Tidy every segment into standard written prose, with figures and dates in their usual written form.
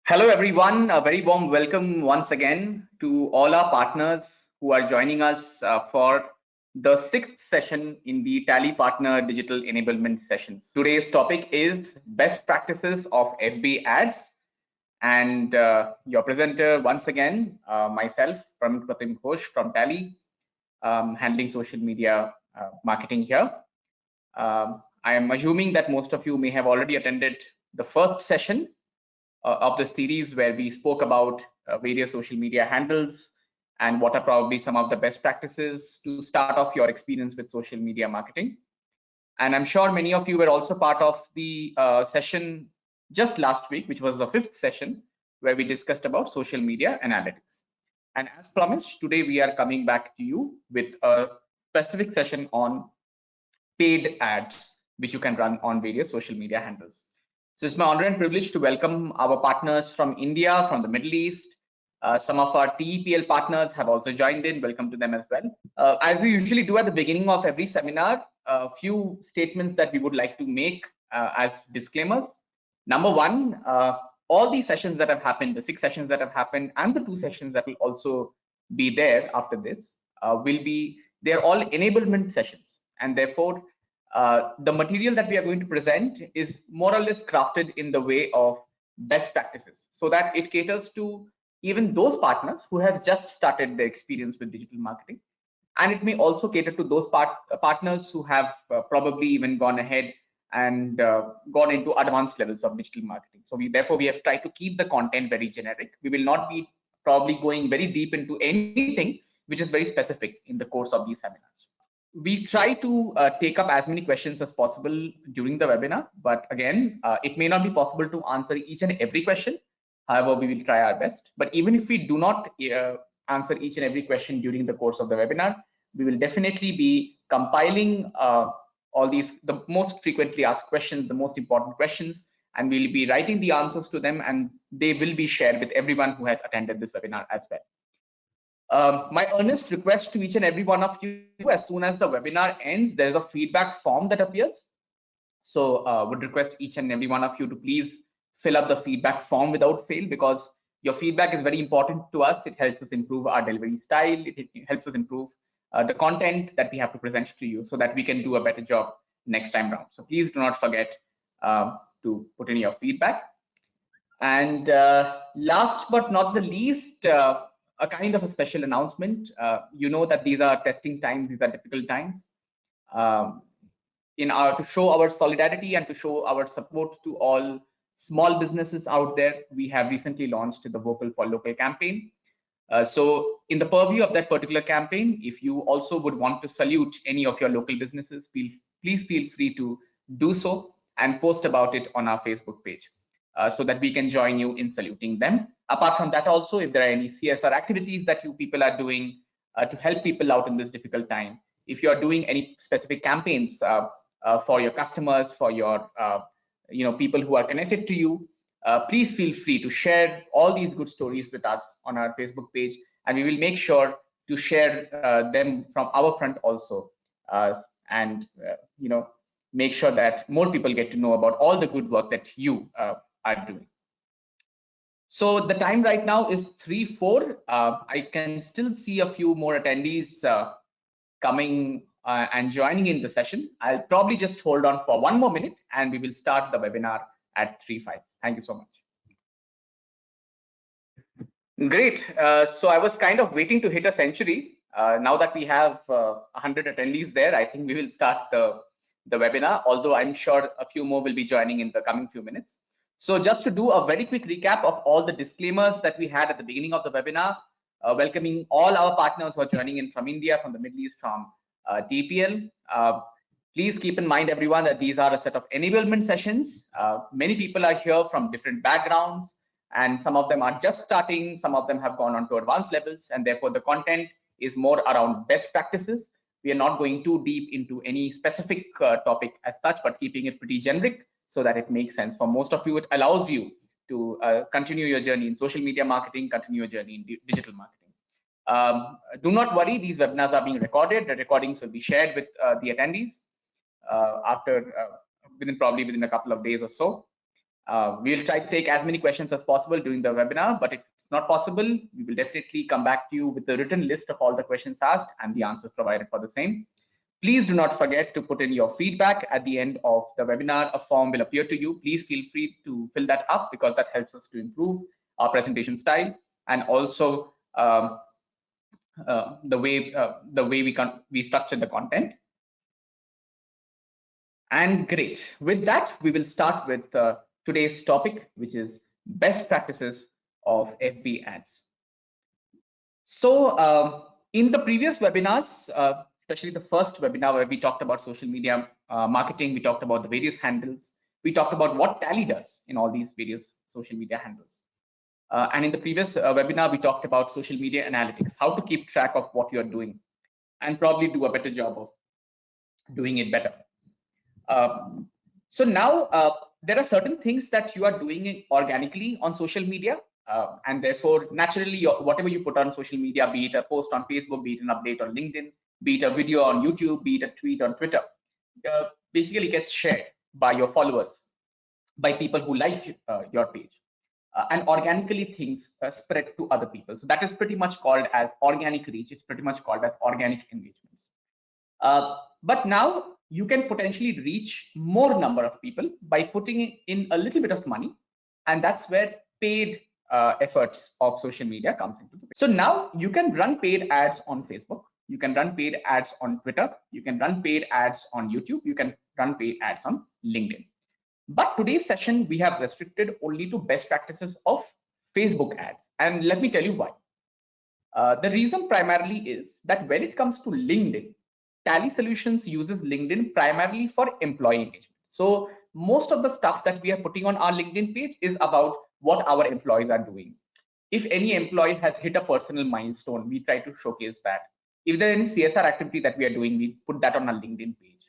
Hello, everyone. A very warm welcome once again to all our partners who are joining us for the sixth session in the Tally Partner Digital Enablement Sessions. Today's topic is best practices of FB ads. And your presenter, once again, myself, Pramit Pratim Ghosh from Tally, handling social media marketing here. I am assuming that most of you may have already attended the first session of the series where we spoke about various social media handles and what are probably some of the best practices to start off your experience with social media marketing. And I'm sure many of you were also part of the session just last week, which was the fifth session, where we discussed about social media analytics. And as promised, today we are coming back to you with a specific session on paid ads, which you can run on various social media handles. So it's my honor and privilege to welcome our partners from India, from the Middle East. Some of our TEPL partners have also joined in. Welcome to them as well. As we usually do at the beginning of every seminar, a few statements that we would like to make as disclaimers. Number one, all these sessions that have happened, the 6 sessions that have happened, and the 2 sessions that will also be there after this, they're all enablement sessions. And therefore, the material that we are going to present is more or less crafted in the way of best practices so that it caters to even those partners who have just started their experience with digital marketing. And it may also cater to those partners who have probably even gone ahead and gone into advanced levels of digital marketing. So therefore, we have tried to keep the content very generic. We will not be probably going very deep into anything which is very specific in the course of these seminars. We try to take up as many questions as possible during the webinar, but again, it may not be possible to answer each and every question. However, we will try our best. But even if we do not answer each and every question during the course of the webinar, we will definitely be compiling all these, the most frequently asked questions, the most important questions, and we'll be writing the answers to them, and they will be shared with everyone who has attended this webinar as well. My earnest request to each and every one of you, as soon as the webinar ends, there is a feedback form that appears. So would request each and every one of you to please fill up the feedback form without fail, because your feedback is very important to us. It helps us improve our delivery style. It helps us improve the content that we have to present to you so that we can do a better job next time round. So please do not forget to put in your feedback. And last but not the least, a kind of a special announcement. You know that these are testing times, these are difficult times. To show our solidarity and to show our support to all small businesses out there, we have recently launched the Vocal for Local campaign. So in the purview of that particular campaign, if you also would want to salute any of your local businesses, please feel free to do so and post about it on our Facebook page. So that we can join you in saluting them. Apart from that, also, if there are any CSR activities that you people are doing to help people out in this difficult time, if you are doing any specific campaigns for your customers, for your people who are connected to you, please feel free to share all these good stories with us on our Facebook page, and we will make sure to share them from our front also, and make sure that more people get to know about all the good work that you are doing. So the time right now is 3:04. I can still see a few more attendees coming and joining in the session. I'll probably just hold on for 1 more minute and we will start the webinar at 3:05. Thank you so much. Great. So I was kind of waiting to hit a century. Now that we have 100 attendees there, I think we will start the webinar, although I'm sure a few more will be joining in the coming few minutes. So just to do a very quick recap of all the disclaimers that we had at the beginning of the webinar, welcoming all our partners who are joining in from India, from the Middle East, from TPL. Please keep in mind, everyone, that these are a set of enablement sessions. Many people are here from different backgrounds, and some of them are just starting, some of them have gone on to advanced levels, and therefore the content is more around best practices. We are not going too deep into any specific topic as such, but keeping it pretty generic so that it makes sense for most of you. It allows you to continue your journey in social media marketing, continue your journey in digital marketing. Do not worry, these webinars are being recorded. The recordings will be shared with the attendees within a couple of days or so. We'll try to take as many questions as possible during the webinar, but if it's not possible, we will definitely come back to you with a written list of all the questions asked and the answers provided for the same. Please do not forget to put in your feedback at the end of the webinar. A form will appear to you. Please feel free to fill that up because that helps us to improve our presentation style and also the way we structure the content. And great. With that, we will start with today's topic, which is best practices of FB ads. So in the previous webinars, especially the first webinar where we talked about social media marketing, we talked about the various handles, we talked about what Tally does in all these various social media handles. And in the previous webinar, we talked about social media analytics, how to keep track of what you're doing and probably do a better job of doing it better. So now there are certain things that you are doing organically on social media, and therefore naturally whatever you put on social media, be it a post on Facebook, be it an update on LinkedIn, be it a video on YouTube, be it a tweet on Twitter, basically gets shared by your followers, by people who like your page. And organically things spread to other people. So that is pretty much called as organic reach. It's pretty much called as organic engagements. But now you can potentially reach more number of people by putting in a little bit of money, and that's where paid efforts of social media comes into the picture. So now you can run paid ads on Facebook, you can run paid ads on Twitter, you can run paid ads on YouTube, you can run paid ads on LinkedIn. But today's session we have restricted only to best practices of Facebook ads, and let me tell you why. The reason primarily is that when it comes to LinkedIn, Tally Solutions uses LinkedIn primarily for employee engagement. So most of the stuff that we are putting on our LinkedIn page is about what our employees are doing. If any employee has hit a personal milestone, we try to showcase that. If there is any CSR activity that we are doing, we put that on our LinkedIn page.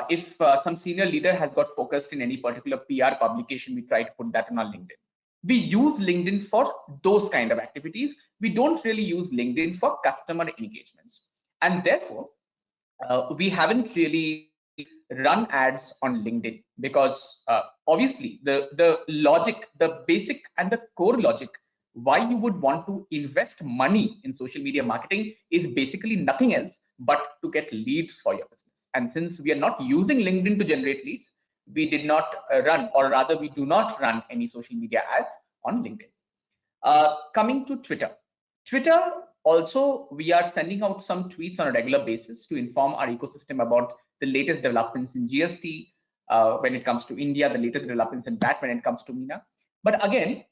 If some senior leader has got focused in any particular PR publication, we try to put that on our LinkedIn. We use LinkedIn for those kind of activities. We don't really use LinkedIn for customer engagements. And therefore, we haven't really run ads on LinkedIn because obviously the logic, the basic and the core logic why you would want to invest money in social media marketing is basically nothing else but to get leads for your business. And since we are not using LinkedIn to generate leads, we did not run, or rather we do not run any social media ads on LinkedIn. Coming to Twitter. Twitter also, we are sending out some tweets on a regular basis to inform our ecosystem about the latest developments in GST when it comes to India, the latest developments in that when it comes to MENA. But again,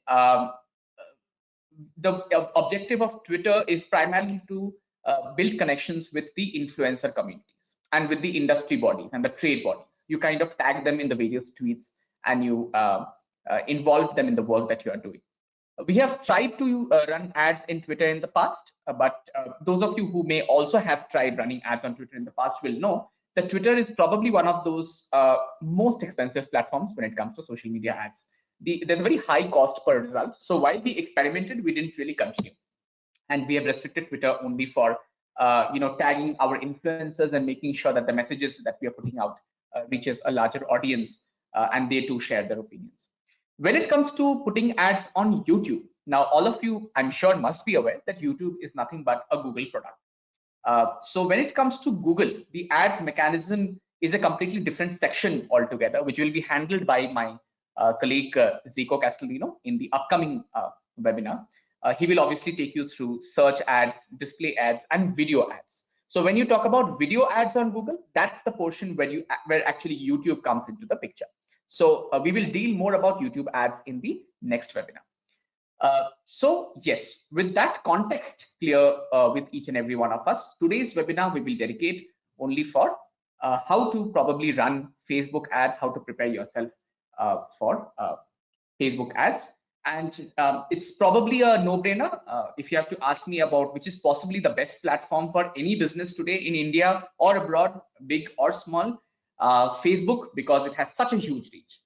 the objective of Twitter is primarily to build connections with the influencer communities and with the industry bodies and the trade bodies. You kind of tag them in the various tweets and you involve them in the work that you are doing. We have tried to run ads in Twitter in the past, but those of you who may also have tried running ads on Twitter in the past will know that Twitter is probably one of those most expensive platforms when it comes to social media ads. There's a very high cost per result. So while we experimented, we didn't really continue. And we have restricted Twitter only for tagging our influencers and making sure that the messages that we are putting out reaches a larger audience and they too share their opinions. When it comes to putting ads on YouTube, now all of you, I'm sure, must be aware that YouTube is nothing but a Google product. So when it comes to Google, the ads mechanism is a completely different section altogether, which will be handled by my colleague Zico Castellino in the upcoming webinar. He will obviously take you through search ads, display ads, and video ads. So when you talk about video ads on Google, that's the portion where actually YouTube comes into the picture. So we will deal more about YouTube ads in the next webinar. So yes, with that context clear with each and every one of us, today's webinar we will dedicate only for how to probably run Facebook ads, how to prepare yourself for Facebook ads. And it's probably a no-brainer if you have to ask me about which is possibly the best platform for any business today in India or abroad, big or small. Facebook, because it has such a huge reach,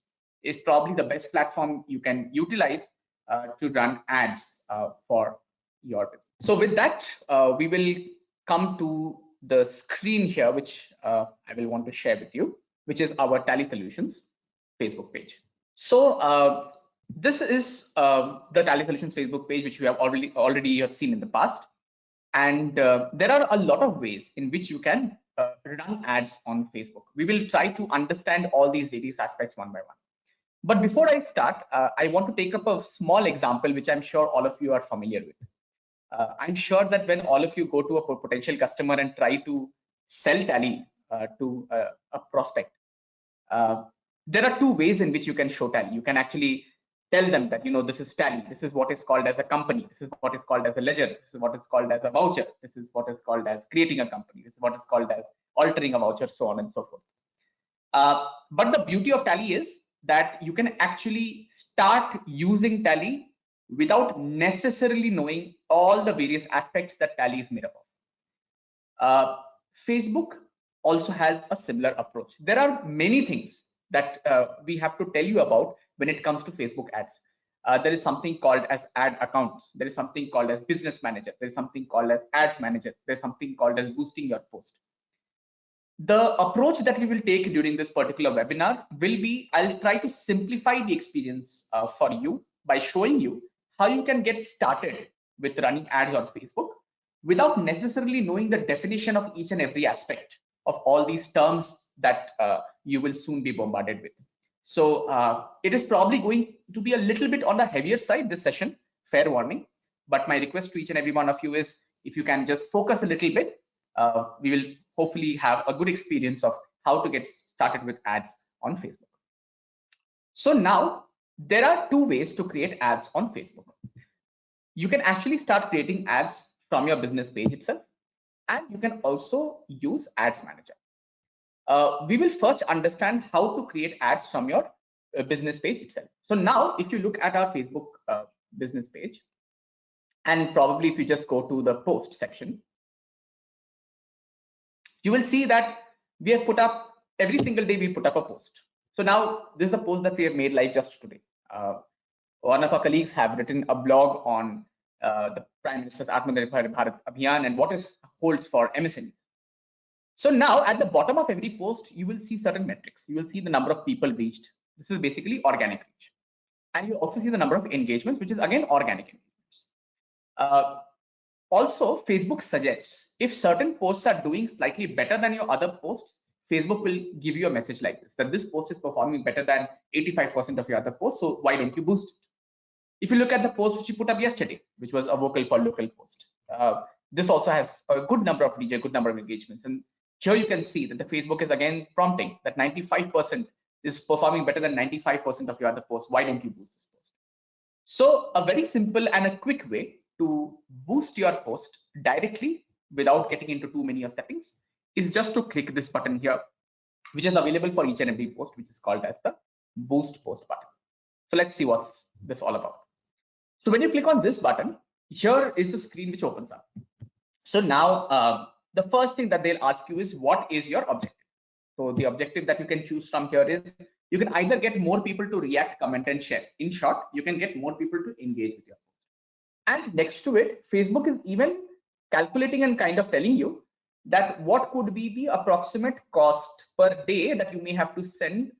is probably the best platform you can utilize to run ads for your business. So with that, we will come to the screen here, which I will want to share with you, which is our Tally Solutions Facebook page. So this is the Tally Solutions Facebook page, which we have already have seen in the past. And there are a lot of ways in which you can run ads on Facebook. We will try to understand all these various aspects one by one. But before I start, I want to take up a small example, which I'm sure all of you are familiar with. I'm sure that when all of you go to a potential customer and try to sell Tally to a prospect, uh, there are two ways in which you can show Tally. You can actually tell them that, this is Tally, this is what is called as a company, this is what is called as a ledger, this is what is called as a voucher, this is what is called as creating a company, this is what is called as altering a voucher, so on and so forth. But the beauty of Tally is that you can actually start using Tally without necessarily knowing all the various aspects that Tally is made up of. Facebook also has a similar approach. There are many things that we have to tell you about when it comes to Facebook ads. There is something called as ad accounts. There is something called as business manager. There is something called as ads manager. There's something called as boosting your post. The approach that we will take during this particular webinar will be, I'll try to simplify the experience for you by showing you how you can get started with running ads on Facebook without necessarily knowing the definition of each and every aspect of all these terms that you will soon be bombarded with. So it is probably going to be a little bit on the heavier side this session, fair warning. But my request to each and every one of you is, if you can just focus a little bit, we will hopefully have a good experience of how to get started with ads on Facebook. So now there are two ways to create ads on Facebook. You can actually start creating ads from your business page itself, and you can also use Ads Manager. We will first understand how to create ads from your business page itself. So now if you look at our Facebook business page, and probably if you just go to the post section, you will see that we have put up every single day, we put up a post. So now this is the post that we have made live just today. One of our colleagues have written a blog on the Prime Minister's Atmanirbhar Bharat Abhiyan and what it holds for MSMEs. So now at the bottom of every post, you will see certain metrics. You will see the number of people reached. This is basically organic reach. And you also see the number of engagements, which is again organic engagements. Also, Facebook suggests if certain posts are doing slightly better than your other posts, Facebook will give you a message like this, that this post is performing better than 85% of your other posts, so why don't you boost it? If you look at the post which you put up yesterday, which was a vocal for local post, this also has a good number of reach, a good number of engagements. And here you can see that the Facebook is again prompting that 95% is performing better than 95% of your other posts. Why don't you boost this post? So a very simple and a quick way to boost your post directly without getting into too many of settings is just to click this button here, which is available for each and every post, which is called as the boost post button. So let's see what's this all about. So when you click on this button, here is the screen which opens up. So now the first thing that they'll ask you is, what is your objective? So the objective that you can choose from here is, you can either get more people to react, comment, and share. In short, you can get more people to engage with your post. And next to it, Facebook is even calculating and kind of telling you that what could be the approximate cost per day that you may have to spend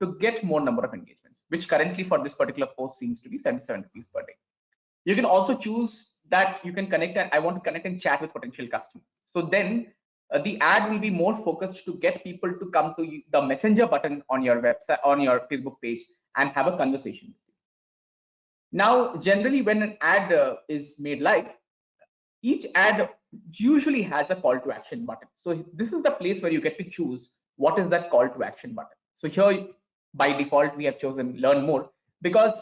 to get more number of engagements, which currently for this particular post seems to be 77 rupees per day. You can also choose that you can connect and I want to connect and chat with potential customers. So then the ad will be more focused to get people to come to the messenger button on your website, on your Facebook page, and have a conversation. Now, generally when an ad is made live, each ad usually has a call to action button. So this is the place where you get to choose what is that call to action button. So here by default, we have chosen learn more, because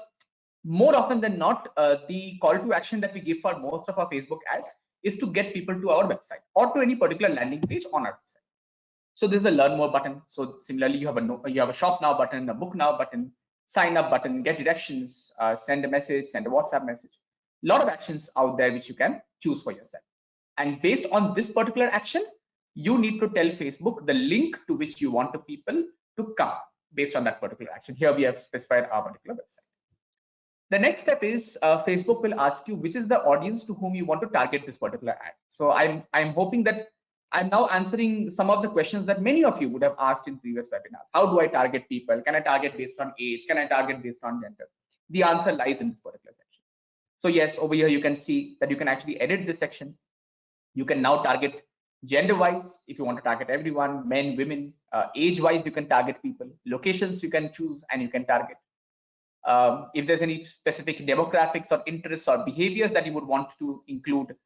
more often than not, the call to action that we give for most of our Facebook ads is to get people to our website or to any particular landing page on our website. So this is the learn more button. So similarly, you have a shop now button, a book now button, sign up button, get directions, send a message, send a WhatsApp message. A lot of actions out there which you can choose for yourself. And based on this particular action, you need to tell Facebook the link to which you want the people to come based on that particular action. Here we have specified our particular website. The next step is Facebook will ask you which is the audience to whom you want to target this particular ad. So I'm hoping that I'm now answering some of the questions that many of you would have asked in previous webinars. How do I target people? Can I target based on age? Can I target based on gender? The answer lies in this particular section. So yes, over here you can see that you can actually edit this section. You can now target gender wise if you want to target everyone, men, women, age wise you can target people, locations you can choose and you can target. If there's any specific demographics or interests or behaviors that you would want to include,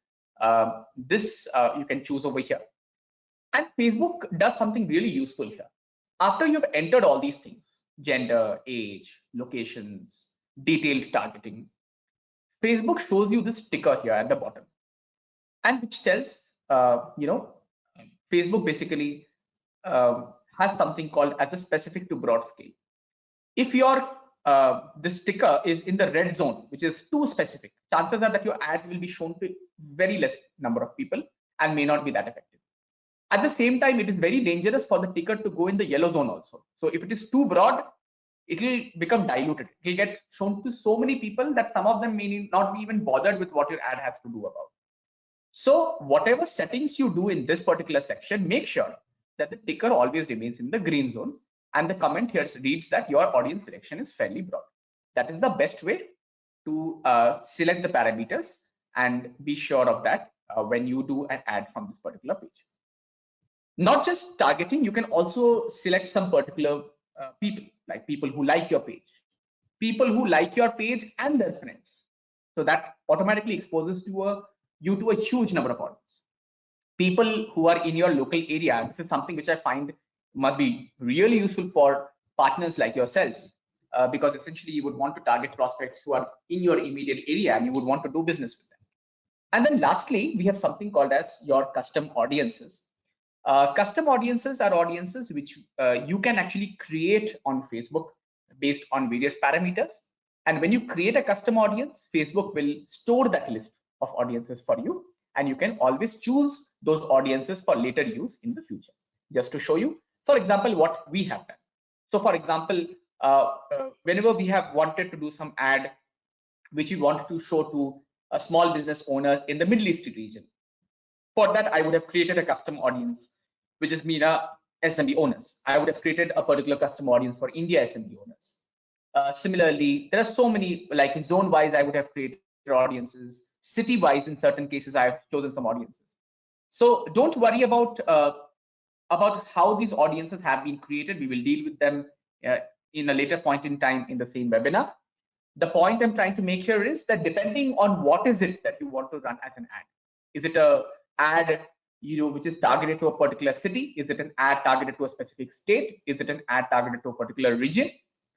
you can choose over here. And Facebook does something really useful here. After you've entered all these things, gender, age, locations, detailed targeting, Facebook shows you this ticker here at the bottom, and which tells, Facebook basically has something called as a specific to broad scale. If your this ticker is in the red zone, which is too specific, chances are that your ads will be shown to very less number of people and may not be that effective. At the same time, it is very dangerous for the ticker to go in the yellow zone also. So if it is too broad, it will become diluted. It will get shown to so many people that some of them may not be even bothered with what your ad has to do about. So whatever settings you do in this particular section, make sure that the ticker always remains in the green zone. And the comment here reads that your audience selection is fairly broad. That is the best way to select the parameters and be sure of that when you do an ad from this particular page. Not just targeting, you can also select some particular people, like people who like your page, people who like your page and their friends. So that automatically exposes you to a huge number of audience. People who are in your local area, this is something which I find must be really useful for partners like yourselves, because essentially you would want to target prospects who are in your immediate area and you would want to do business with them. And then lastly, we have something called as your custom audiences. Custom audiences are audiences which you can actually create on Facebook based on various parameters. And when you create a custom audience, Facebook will store that list of audiences for you. And you can always choose those audiences for later use in the future. Just to show you, for example, what we have done. So for example, whenever we have wanted to do some ad, which we want to show to small business owners in the Middle East region, for that, I would have created a custom audience, which is MENA SMB owners. I would have created a particular custom audience for India SMB owners. Similarly, there are so many, like zone-wise, I would have created audiences. City-wise, in certain cases, I have chosen some audiences. So don't worry about how these audiences have been created. We will deal with them in a later point in time in the same webinar. The point I'm trying to make here is that depending on what is it that you want to run as an ad, is it a ad which is targeted to a particular city? Is it an ad targeted to a specific state? Is it an ad targeted to a particular region?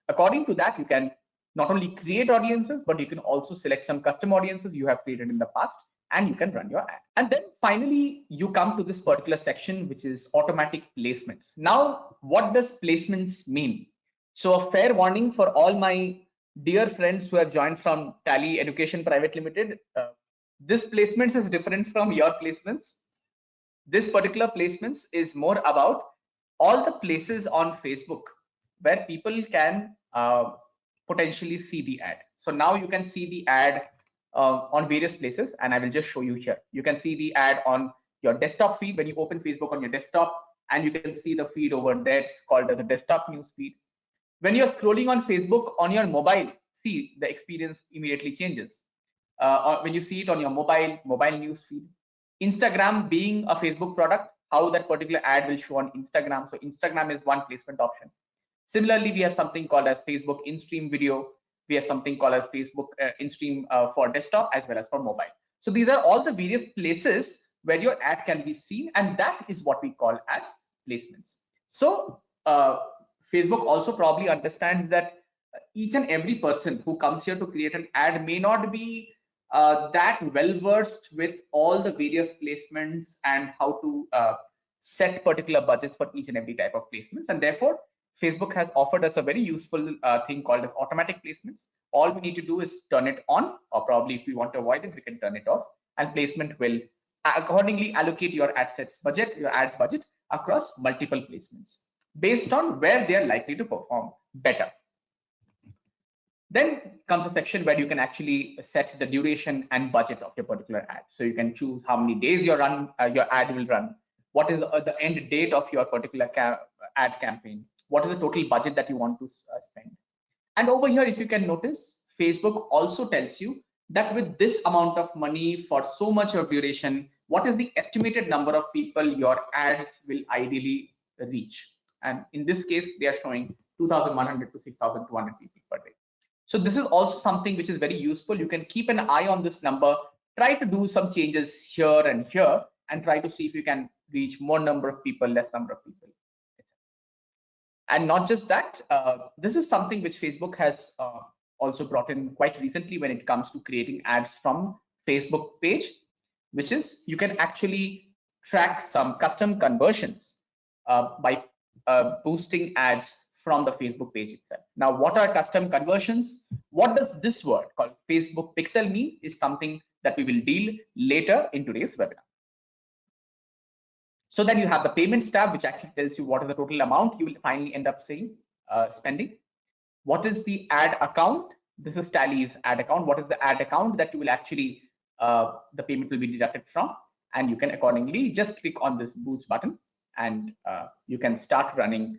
According to that, you can not only create audiences, but you can also select some custom audiences you have created in the past, and you can run your ad. And then finally, you come to this particular section, which is automatic placements. Now, what does placements mean? So a fair warning for all my dear friends who have joined from Tally Education Private Limited, this placements is different from your placements. This particular placements is more about all the places on Facebook where people can potentially see the ad. So now you can see the ad on various places, and I will just show you here. You can see the ad on your desktop feed when you open Facebook on your desktop, and you can see the feed over there. It's called as a desktop news feed. When you're scrolling on Facebook on your mobile, see the experience immediately changes. When you see it on your mobile news feed. Instagram being a Facebook product, how that particular ad will show on Instagram. So Instagram is one placement option. Similarly, we have something called as Facebook in-stream video. We have something called as Facebook in-stream for desktop as well as for mobile. So these are all the various places where your ad can be seen, and that is what we call as placements. So Facebook also probably understands that each and every person who comes here to create an ad may not be that well versed with all the various placements and how to set particular budgets for each and every type of placements. And therefore, Facebook has offered us a very useful thing called as automatic placements. All we need to do is turn it on, or probably if we want to avoid it, we can turn it off, and placement will accordingly allocate your ads budget across multiple placements based on where they are likely to perform better. Then comes a section where you can actually set the duration and budget of your particular ad. So you can choose how many days your ad will run, what is the end date of your particular ad campaign, what is the total budget that you want to spend. And over here, if you can notice, Facebook also tells you that with this amount of money for so much of duration, what is the estimated number of people your ads will ideally reach. And in this case, they are showing 2,100 to 6,200 people per day. So this is also something which is very useful. You can keep an eye on this number, try to do some changes here and here, and try to see if you can reach more number of people, less number of people. And not just that, this is something which Facebook has also brought in quite recently when it comes to creating ads from Facebook page, which is you can actually track some custom conversions by boosting ads from the Facebook page itself. Now, what are custom conversions? What does this word called Facebook Pixel mean is something that we will deal later in today's webinar. So then you have the payments tab, which actually tells you what is the total amount you will finally end up saying, spending. What is the ad account? This is Tally's ad account. What is the ad account that you will actually, the payment will be deducted from? And you can accordingly just click on this boost button and you can start running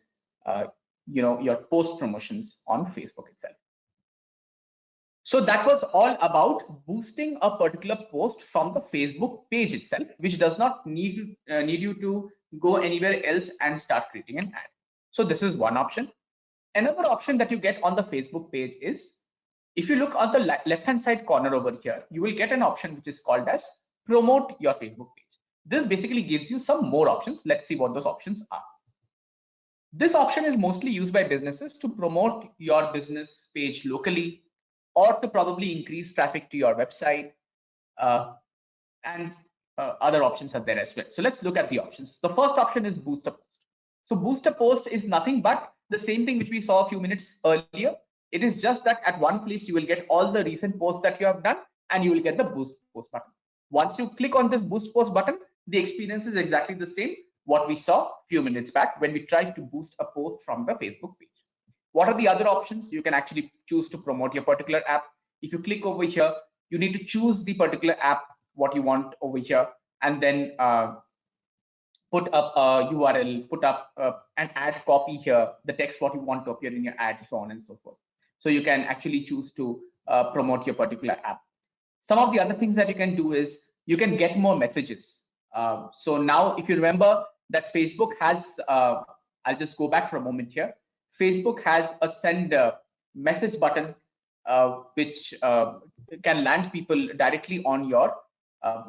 your post promotions on Facebook itself. So that was all about boosting a particular post from the Facebook page itself, which does not need you to go anywhere else and start creating an ad. So this is one option. Another option that you get on the Facebook page is, if you look on the left-hand side corner over here, you will get an option which is called as promote your Facebook page. This basically gives you some more options. Let's see what those options are. This option is mostly used by businesses to promote your business page locally, or to probably increase traffic to your website, and other options are there as well. So let's look at the options. The first option is boost a post. So boost a post is nothing but the same thing which we saw a few minutes earlier. It is just that at one place you will get all the recent posts that you have done, and you will get the boost post button. Once you click on this boost post button, the experience is exactly the same what we saw a few minutes back when we tried to boost a post from the Facebook page. What are the other options? You can actually choose to promote your particular app. If you click over here, you need to choose the particular app, what you want over here, and then put up a URL, put up an ad copy here, the text what you want to appear in your ad, so on and so forth. So you can actually choose to promote your particular app. Some of the other things that you can do is you can get more messages. So now, if you remember that Facebook has, I'll just go back for a moment here. Facebook has a send message button, which can land people directly on your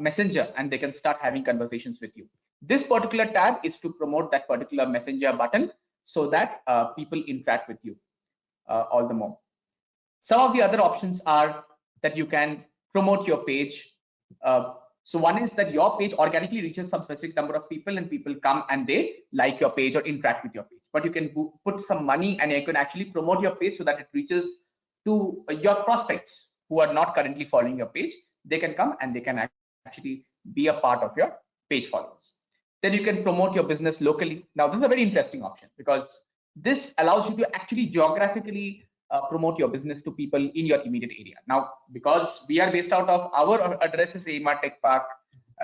messenger, and they can start having conversations with you. This particular tab is to promote that particular messenger button so that people interact with you all the more. Some of the other options are that you can promote your page. So one is that your page organically reaches some specific number of people, and people come and they like your page or interact with your page. But you can put some money and you can actually promote your page so that it reaches to your prospects who are not currently following your page. They can come and they can actually be a part of your page followers. Then you can promote your business locally. Now, this is a very interesting option because this allows you to actually geographically promote your business to people in your immediate area. Now, because we are based out of our address is AMR Tech Park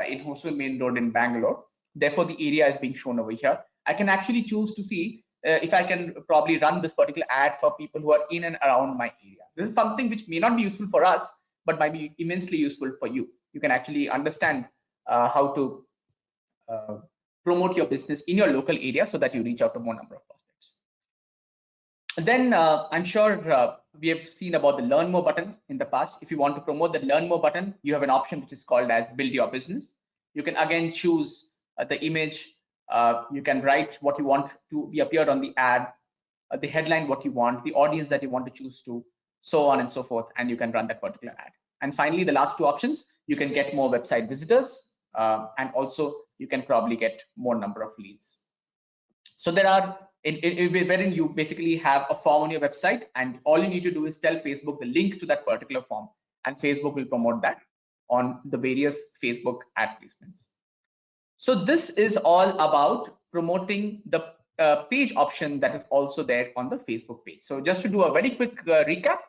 in Hosur Main Road in Bangalore, therefore the area is being shown over here. I can actually choose to see if I can probably run this particular ad for people who are in and around my area. This is something which may not be useful for us, but might be immensely useful for you. You can actually understand how to promote your business in your local area so that you reach out to more number of prospects. Then I'm sure we have seen about the learn more button in the past. If you want to promote the learn more button, you have an option which is called as build your business. You can again choose the image. You can write what you want to be appeared on the ad, the headline what you want, the audience that you want to choose to, so on and so forth, and you can run that particular ad. And finally, the last two options, you can get more website visitors, and also you can probably get more number of leads. So there are wherein you basically have a form on your website, and all you need to do is tell Facebook the link to that particular form, and Facebook will promote that on the various Facebook ad placements. So this is all about promoting the page option that is also there on the Facebook page. So just to do a very quick recap,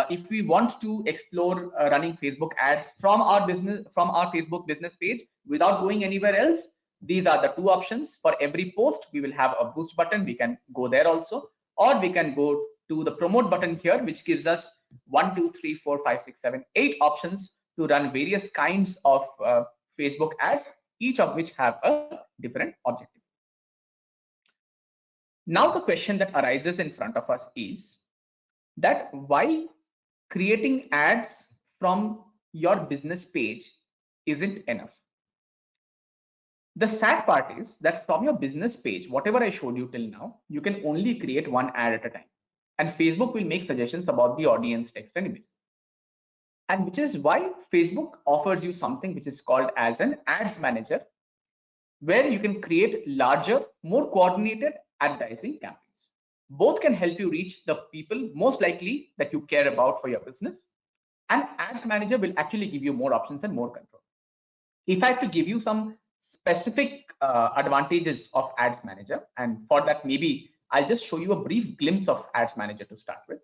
if we want to explore running Facebook ads from our Facebook business page without going anywhere else, These are the two options. For every post, we will have a boost button. We can go there also, or we can go to the promote button here, which gives us 1, 2, 3, 4, 5, 6, 7, 8 options to run various kinds of Facebook ads, each of which have a different objective. Now the question that arises in front of us is that why creating ads from your business page isn't enough. The sad part is that from your business page, whatever I showed you till now, you can only create one ad at a time. And Facebook will make suggestions about the audience, text, and images. And which is why Facebook offers you something which is called as an ads manager, where you can create larger, more coordinated advertising campaigns. Both can help you reach the people most likely that you care about for your business. And ads manager will actually give you more options and more control. If I have to give you some specific advantages of ads manager, and for that maybe I'll just show you a brief glimpse of ads manager to start with.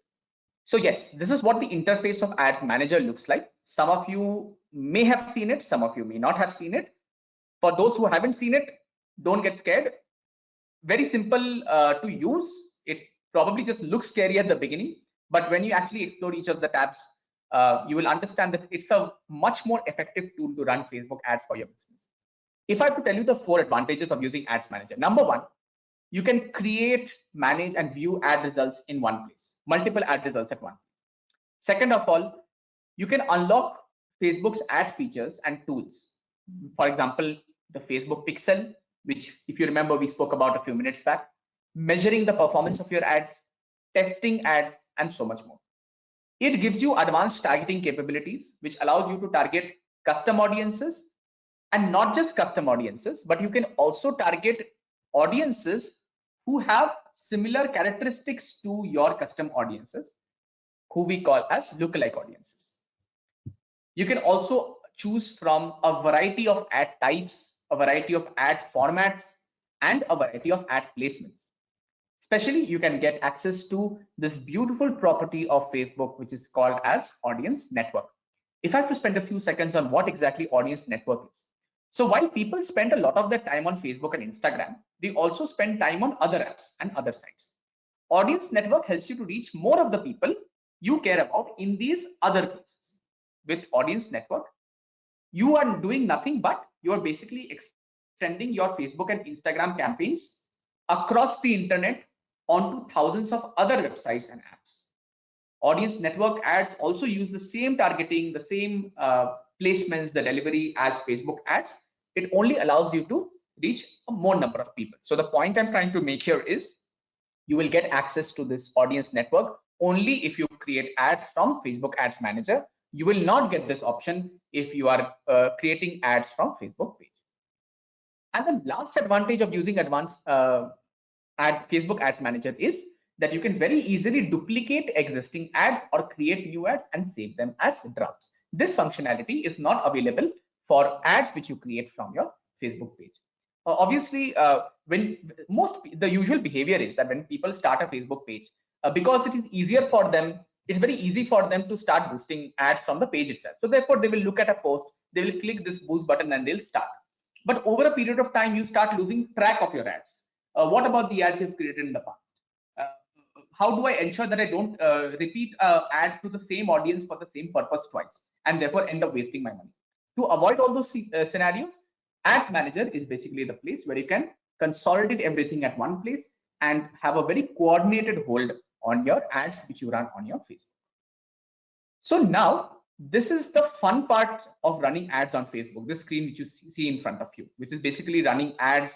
So yes, this is what the interface of ads manager looks like. Some of you may have seen it, some of you may not have seen it. For those who haven't seen it, don't get scared. Very simple to use. It probably just looks scary at the beginning, but when you actually explore each of the tabs, you will understand that it's a much more effective tool to run Facebook ads for your business. If I have to tell you the 4 advantages of using ads manager, number 1, you can create, manage, and view ad results in one place, multiple ad results at one place. Second of all, you can unlock Facebook's ad features and tools. For example, the Facebook Pixel, which if you remember, we spoke about a few minutes back, measuring the performance of your ads, testing ads, and so much more. It gives you advanced targeting capabilities, which allows you to target custom audiences, and not just custom audiences, but you can also target audiences who have similar characteristics to your custom audiences, who we call as lookalike audiences. You can also choose from a variety of ad types, a variety of ad formats, and a variety of ad placements. Especially, you can get access to this beautiful property of Facebook, which is called as audience network. If I have to spend a few seconds on what exactly audience network is. So while people spend a lot of their time on Facebook and Instagram, they also spend time on other apps and other sites. Audience network helps you to reach more of the people you care about in these other places. With audience network, you are doing nothing but you are basically extending your Facebook and Instagram campaigns across the internet onto thousands of other websites and apps. Audience network ads also use the same targeting, the same placements, the delivery as Facebook ads. It only allows you to reach a more number of people. So the point I'm trying to make here is you will get access to this audience network only if you create ads from Facebook Ads Manager. You will not get this option if you are creating ads from Facebook page. And the last advantage of using advanced Facebook Ads Manager is that you can very easily duplicate existing ads or create new ads and save them as drafts. This functionality is not available for ads which you create from your Facebook page. Obviously, when the usual behavior is that when people start a Facebook page, because it is easier for them, it's very easy for them to start boosting ads from the page itself. So therefore, they will look at a post, they will click this boost button and they'll start. But over a period of time, you start losing track of your ads. What about the ads you've created in the past? How do I ensure that I don't repeat ad to the same audience for the same purpose twice and therefore end up wasting my money? To avoid all those scenarios, Ads Manager is basically the place where you can consolidate everything at one place and have a very coordinated hold on your ads which you run on your Facebook. So now this is the fun part of running ads on Facebook, this screen which you see in front of you, which is basically running ads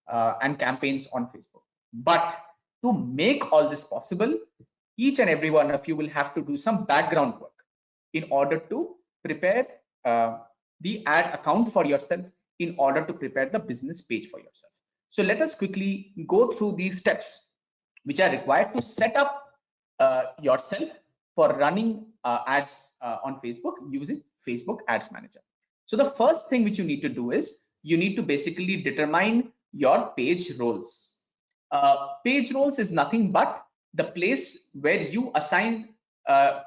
and campaigns on Facebook. But to make all this possible, each and every one of you will have to do some background work in order to prepare the ad account for yourself, in order to prepare the business page for yourself. So let us quickly go through these steps which are required to set up yourself for running ads on Facebook using Facebook Ads Manager. So the first thing which you need to do is you need to basically determine your page roles. Page roles is nothing but the place where you assign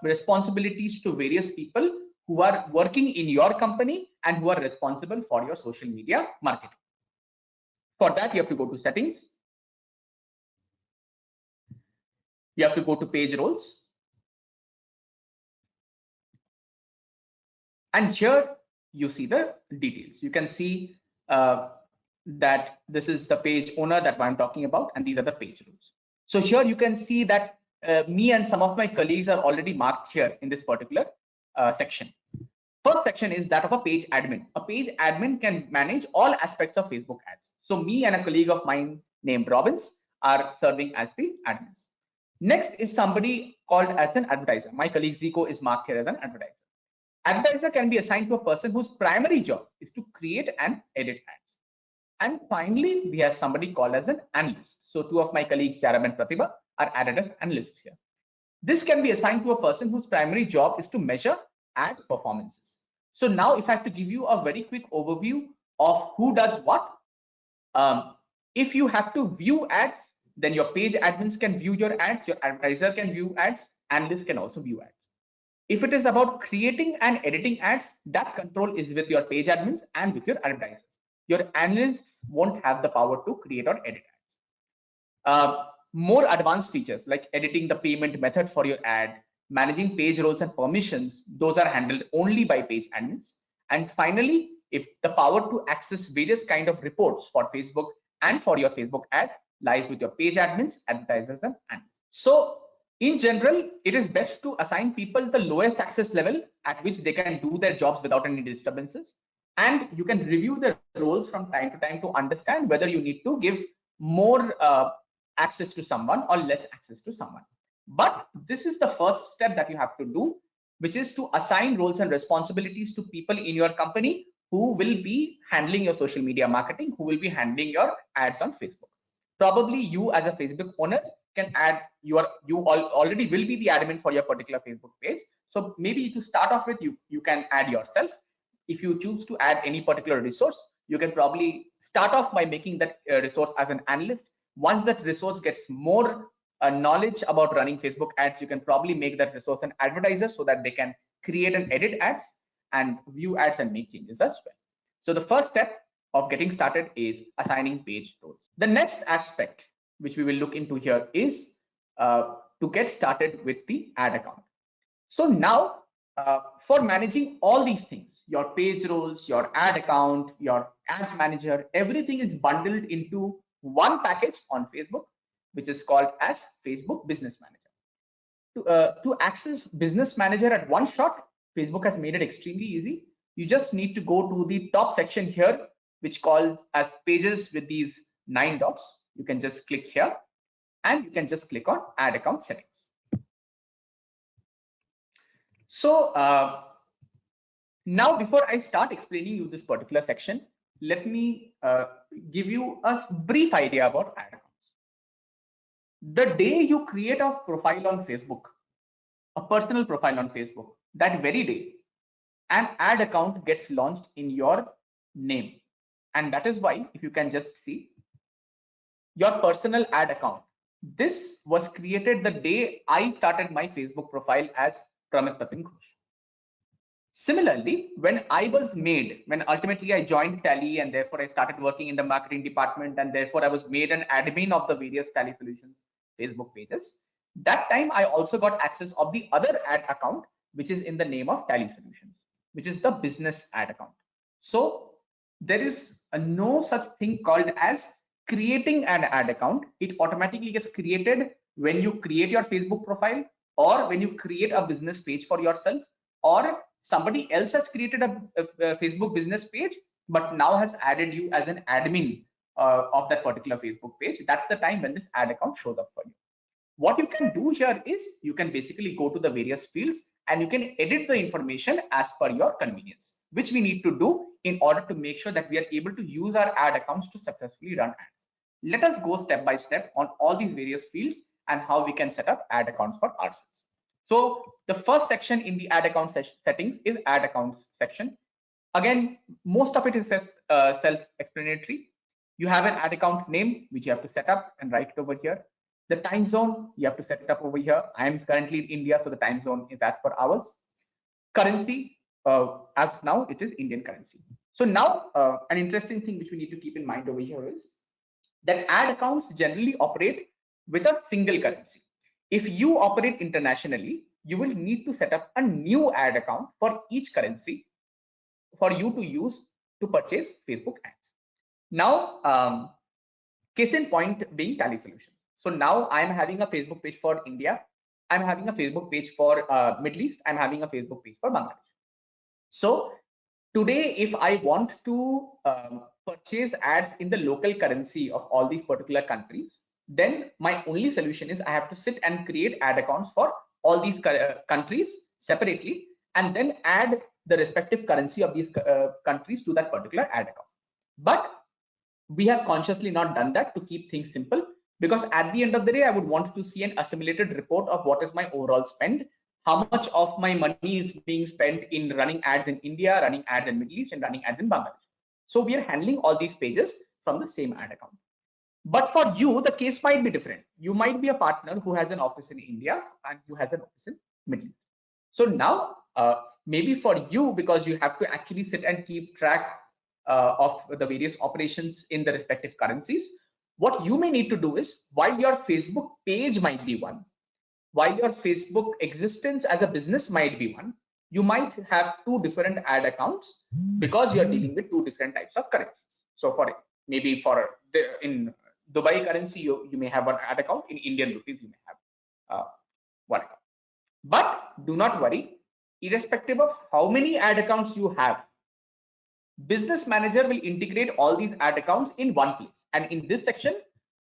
responsibilities to various people who are working in your company and who are responsible for your social media marketing. For that, you have to go to settings. You have to go to page roles. And here you see the details. You can see that this is the page owner that I'm talking about, and these are the page roles. So here you can see that me and some of my colleagues are already marked here in this particular section. First section is that of a page admin. A page admin can manage all aspects of Facebook ads. So me and a colleague of mine named Robbins are serving as the admins. Next is somebody called as an advertiser. My colleague Zico is marked here as an advertiser. Advertiser can be assigned to a person whose primary job is to create and edit ads. And finally, we have somebody called as an analyst. So two of my colleagues, Charam and Pratibha, are added as analysts here. This can be assigned to a person whose primary job is to measure ad performances. So now if I have to give you a very quick overview of who does what, if you have to view ads, then your page admins can view your ads, your advertiser can view ads, analysts can also view ads. If it is about creating and editing ads, that control is with your page admins and with your advertisers. Your analysts won't have the power to create or edit ads. More advanced features like editing the payment method for your ad, managing page roles and permissions, those are handled only by page admins. And finally, if the power to access various kind of reports for Facebook and for your Facebook ads lies with your page admins, advertisers, and analysts. So in general, it is best to assign people the lowest access level at which they can do their jobs without any disturbances. And you can review the roles from time to time to understand whether you need to give more access to someone or less access to someone. But this is the first step that you have to do, which is to assign roles and responsibilities to people in your company who will be handling your social media marketing, who will be handling your ads on Facebook. Probably you as a Facebook owner can add you already will be the admin for your particular Facebook page. So maybe to start off with, you can add yourself. If you choose to add any particular resource, you can probably start off by making that resource as an analyst. Once that resource gets more knowledge about running Facebook ads, you can probably make that resource an advertiser so that they can create and edit ads and view ads and make changes as well. So the first step of getting started is assigning page roles. The next aspect which we will look into here is to get started with the ad account. So now for managing all these things, your page roles, your ad account, your ads manager, everything is bundled into one package on Facebook, which is called as Facebook Business Manager. To access Business Manager at one shot, Facebook has made it extremely easy. You just need to go to the top section here, which calls as pages with these 9 dots. You can just click here and you can just click on Ad Account Settings. So now before I start explaining you this particular section, let me give you a brief idea about ad accounts. The day you create a profile on Facebook, a personal profile on Facebook, that very day, an ad account gets launched in your name. And that is why, if you can just see, your personal ad account, this was created the day I started my Facebook profile as Pramit Patin Ghosh. Similarly, when ultimately I joined Tally and therefore I started working in the marketing department and therefore I was made an admin of the various Tally Solutions Facebook pages, that time I also got access of the other ad account, which is in the name of Tally Solutions, which is the business ad account. So there is no such thing called as creating an ad account. It automatically gets created when you create your Facebook profile or when you create a business page for yourself, or somebody else has created a Facebook business page but now has added you as an admin of that particular Facebook page. That's the time when this ad account shows up for you. What you can do here is you can basically go to the various fields and you can edit the information as per your convenience, which we need to do in order to make sure that we are able to use our ad accounts to successfully run ads. Let us go step by step on all these various fields and how we can set up ad accounts for ourselves. So the first section in the ad account settings is ad accounts section. Again, most of it is self-explanatory. You have an ad account name, which you have to set up and write it over here. The time zone, you have to set it up over here. I am currently in India, so the time zone is as per hours. Currency, as of now, it is Indian currency. So now, an interesting thing which we need to keep in mind over here is that ad accounts generally operate with a single currency. If you operate internationally, you will need to set up a new ad account for each currency for you to use to purchase Facebook ads. Now, case in point being Tally Solutions. So now I'm having a Facebook page for India. I'm having a Facebook page for Middle East. I'm having a Facebook page for Bangladesh. So today, if I want to purchase ads in the local currency of all these particular countries, then my only solution is I have to sit and create ad accounts for all these countries separately, and then add the respective currency of these countries to that particular ad account. But we have consciously not done that to keep things simple, because at the end of the day, I would want to see an assimilated report of what is my overall spend, how much of my money is being spent in running ads in India, running ads in Middle East, and running ads in Bangladesh. So we are handling all these pages from the same ad account. But for you, the case might be different. You might be a partner who has an office in India and who has an office in Middle East. So now, maybe for you, because you have to actually sit and keep track of the various operations in the respective currencies, what you may need to do is, while your Facebook page might be one, while your Facebook existence as a business might be one, you might have two different ad accounts because you're dealing with two different types of currencies. So for maybe in Dubai currency, you may have one ad account. In Indian rupees, you may have one account. But do not worry, irrespective of how many ad accounts you have, Business Manager will integrate all these ad accounts in one place. And in this section,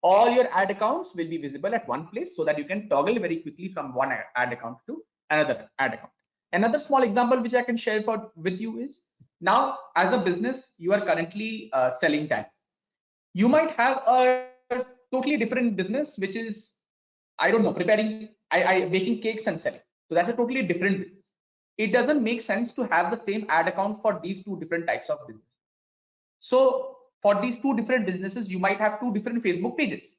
all your ad accounts will be visible at one place so that you can toggle very quickly from one ad account to another ad account. Another small example which I can share with you is, now as a business, you are currently selling Tally. You might have a totally different business, which is, I don't know, baking cakes and selling. So that's a totally different business. It doesn't make sense to have the same ad account for these two different types of business. So for these two different businesses, you might have two different Facebook pages.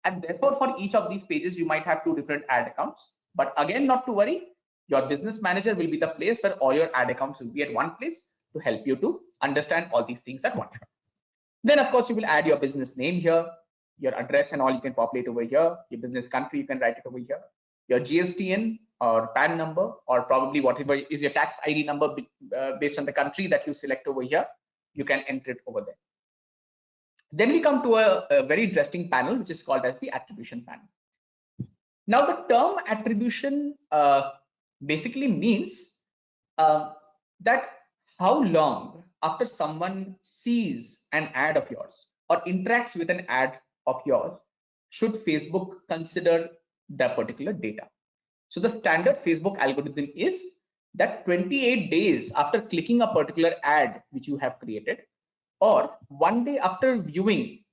And therefore, for each of these pages, you might have two different ad accounts. But again, not to worry, your Business Manager will be the place where all your ad accounts will be at one place to help you to understand all these things at one time. Then, of course, you will add your business name here, your address and all you can populate over here, your business country, you can write it over here, your GSTN or PAN number, or probably whatever is your tax ID number based on the country that you select over here, you can enter it over there. Then we come to a very interesting panel, which is called as the attribution panel. Now, the term attribution basically means that how long after someone sees an ad of yours or interacts with an ad of yours should Facebook consider that particular data. So the standard Facebook algorithm is that 28 days after clicking a particular ad which you have created, or 1 day after viewing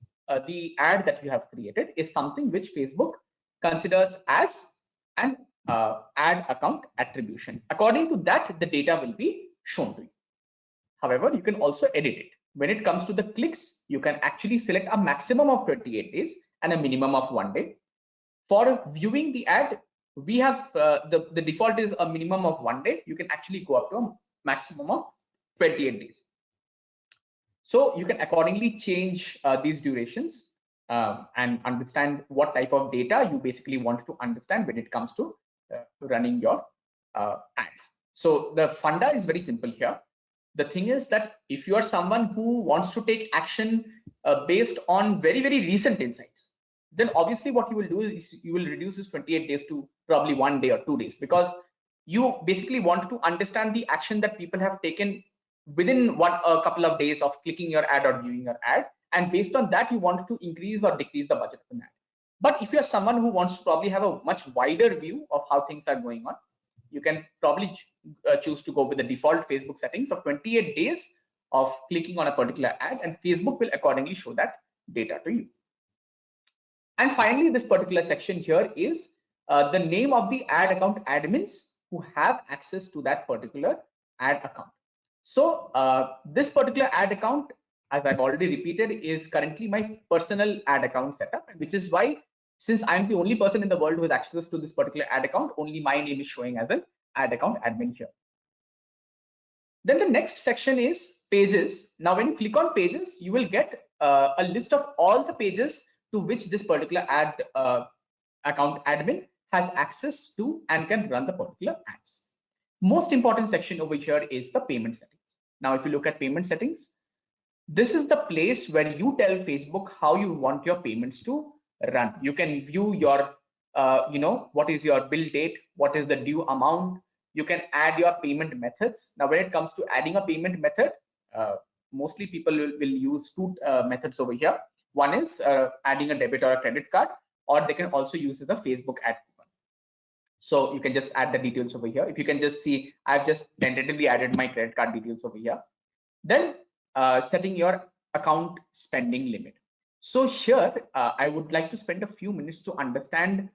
the ad that you have created, is something which Facebook considers as an ad account attribution. According to that, the data will be shown to you. However, you can also edit it. When it comes to the clicks, you can actually select a maximum of 28 days and a minimum of 1 day. For viewing the ad, we have the default is a minimum of 1 day. You can actually go up to a maximum of 28 days. So you can accordingly change these durations and understand what type of data you basically want to understand when it comes to running your ads. So the funda is very simple here. The thing is that if you are someone who wants to take action based on very, very recent insights, then obviously what you will do is you will reduce this 28 days to probably 1 day or 2 days, because you basically want to understand the action that people have taken within a couple of days of clicking your ad or viewing your ad, and based on that you want to increase or decrease the budget of an ad. But if you're someone who wants to probably have a much wider view of how things are going on, you can probably choose to go with the default Facebook settings of 28 days of clicking on a particular ad, and Facebook will accordingly show that data to you. And finally, this particular section here is the name of the ad account admins who have access to that particular ad account. So this particular ad account, as I've already repeated, is currently my personal ad account setup, which is why, since I'm the only person in the world who has access to this particular ad account, only my name is showing as an ad account admin here. Then the next section is pages. Now, when you click on pages, you will get a list of all the pages to which this particular ad account admin has access to and can run the particular ads. Most important section over here is the payment settings. Now, if you look at payment settings, this is the place where you tell Facebook how you want your payments to run. You can view your, what is your bill date, what is the due amount. You can add your payment methods. Now, when it comes to adding a payment method, mostly people will use two methods over here. One is adding a debit or a credit card, or they can also use as a Facebook ad coupon. So you can just add the details over here. If you can just see, I've just tentatively added my credit card details over here. Then setting your account spending limit. So here, I would like to spend a few minutes to understand,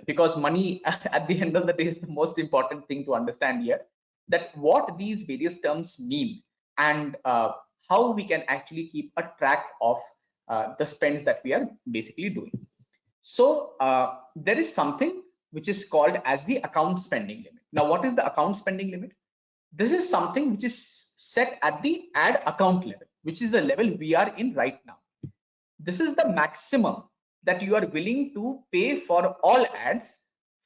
because money at the end of the day is the most important thing to understand here, that what these various terms mean and how we can actually keep a track of the spends that we are basically doing. So there is something which is called as the account spending limit. Now, what is the account spending limit? This is something which is set at the ad account level, which is the level we are in right now. This is the maximum that you are willing to pay for all ads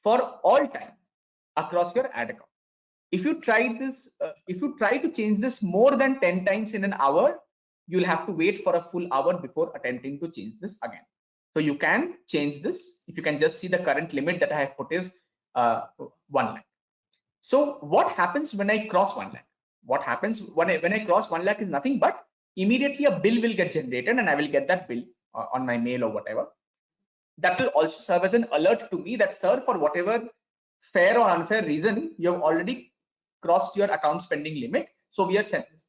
for all time across your ad account. If you try this, if you try to change this more than 10 times in an hour, you'll have to wait for a full hour before attempting to change this again. So you can change this. If you can just see the current limit that I have put is 1 lakh. So what happens when I cross 1 lakh? What happens when I cross 1 lakh is nothing but immediately a bill will get generated and I will get that bill on my mail or whatever. That will also serve as an alert to me that, sir, for whatever fair or unfair reason, you have already crossed your account spending limit. So we are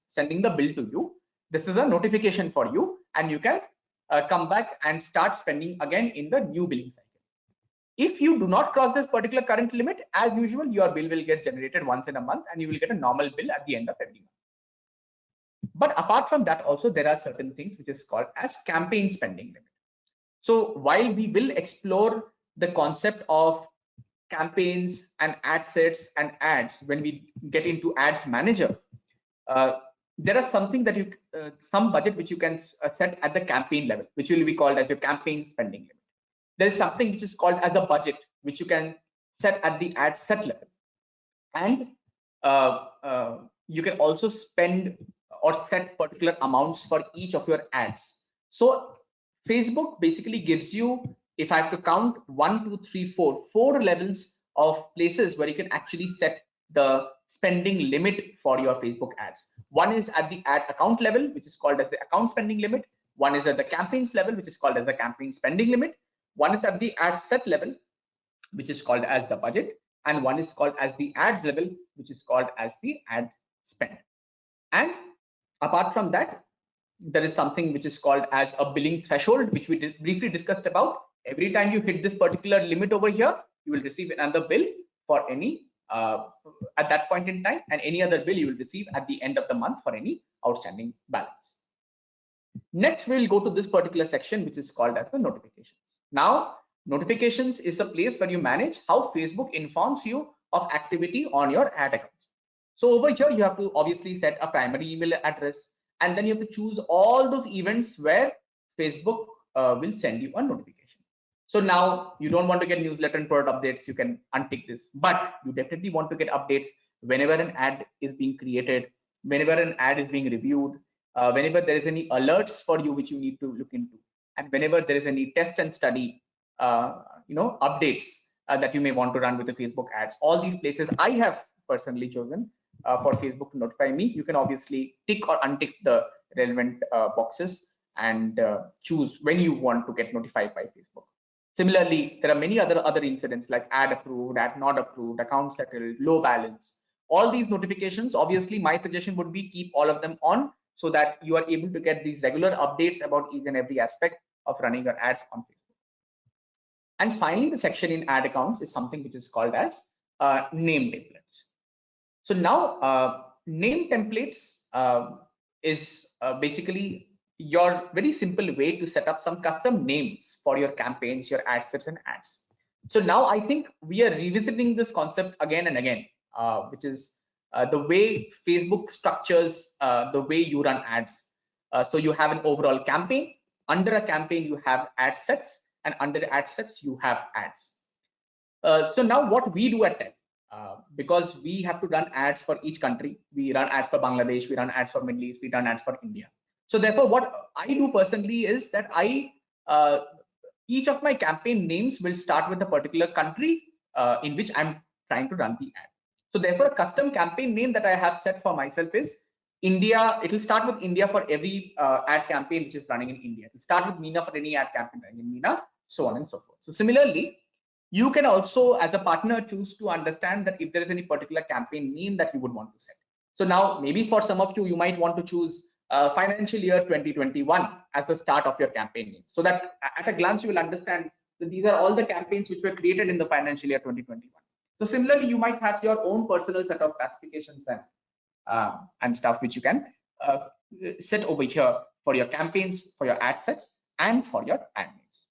sending the bill to you. This is a notification for you, and you can come back and start spending again in the new billing cycle. If you do not cross this particular current limit, as usual, your bill will get generated once in a month and you will get a normal bill at the end of every month. But apart from that, also there are certain things which is called as campaign spending limit. So while we will explore the concept of campaigns and ad sets and ads when we get into ads manager, there are something that you some budget which you can set at the campaign level, which will be called as your campaign spending limit. There is something which is called as a budget, which you can set at the ad set level, and you can also spend or set particular amounts for each of your ads. So Facebook basically gives you, if I have to count 1, 2, 3, 4 levels of places where you can actually set the spending limit for your Facebook ads. One is at the ad account level, which is called as the account spending limit. One is at the campaigns level, which is called as the campaign spending limit. One is at the ad set level, which is called as the budget, and one is called as the ads level, which is called as the ad spend. And apart from that, there is something which is called as a billing threshold, which we briefly discussed about. Every time you hit this particular limit over here, you will receive another bill for any at that point in time, and any other bill you will receive at the end of the month for any outstanding balance. Next, we will go to this particular section, which is called as the notifications. Now, notifications is a place where you manage how Facebook informs you of activity on your ad accounts. So over here, you have to obviously set a primary email address, and then you have to choose all those events where Facebook will send you a notification. So now you don't want to get newsletter and product updates, you can untick this, but you definitely want to get updates whenever an ad is being created, whenever an ad is being reviewed, whenever there is any alerts for you which you need to look into, and whenever there is any test and study updates that you may want to run with the Facebook ads. All these places I have personally chosen for Facebook to notify me. You can obviously tick or untick the relevant boxes and choose when you want to get notified by Facebook. Similarly, there are many other incidents like ad approved, ad not approved, account settled, low balance. All these notifications, obviously my suggestion would be keep all of them on so that you are able to get these regular updates about each and every aspect of running your ads on Facebook. And finally, the section in ad accounts is something which is called as name templates. So now name templates is basically your very simple way to set up some custom names for your campaigns, your ad sets and ads. So now I think we are revisiting this concept again and again, which is the way Facebook structures the way you run ads. So you have an overall campaign, Under a campaign, you have ad sets, and under ad sets, you have ads. So now what we do at TED, because we have to run ads for each country, we run ads for Bangladesh, we run ads for Middle East, we run ads for India. So therefore, what I do personally is that each of my campaign names will start with a particular country in which I'm trying to run the ad. So therefore, a custom campaign name that I have set for myself is India. It will start with India for every ad campaign which is running in India. It will start with MENA for any ad campaign running in MENA, so on and so forth. So similarly, you can also, as a partner, choose to understand that if there is any particular campaign name that you would want to set. So now, maybe for some of you, you might want to choose financial year 2021 as the start of your campaign name, so that at a glance you will understand that these are all the campaigns which were created in the financial year 2021. So similarly, you might have your own personal set of classifications and stuff which you can set over here for your campaigns, for your ad sets, and for your ad names.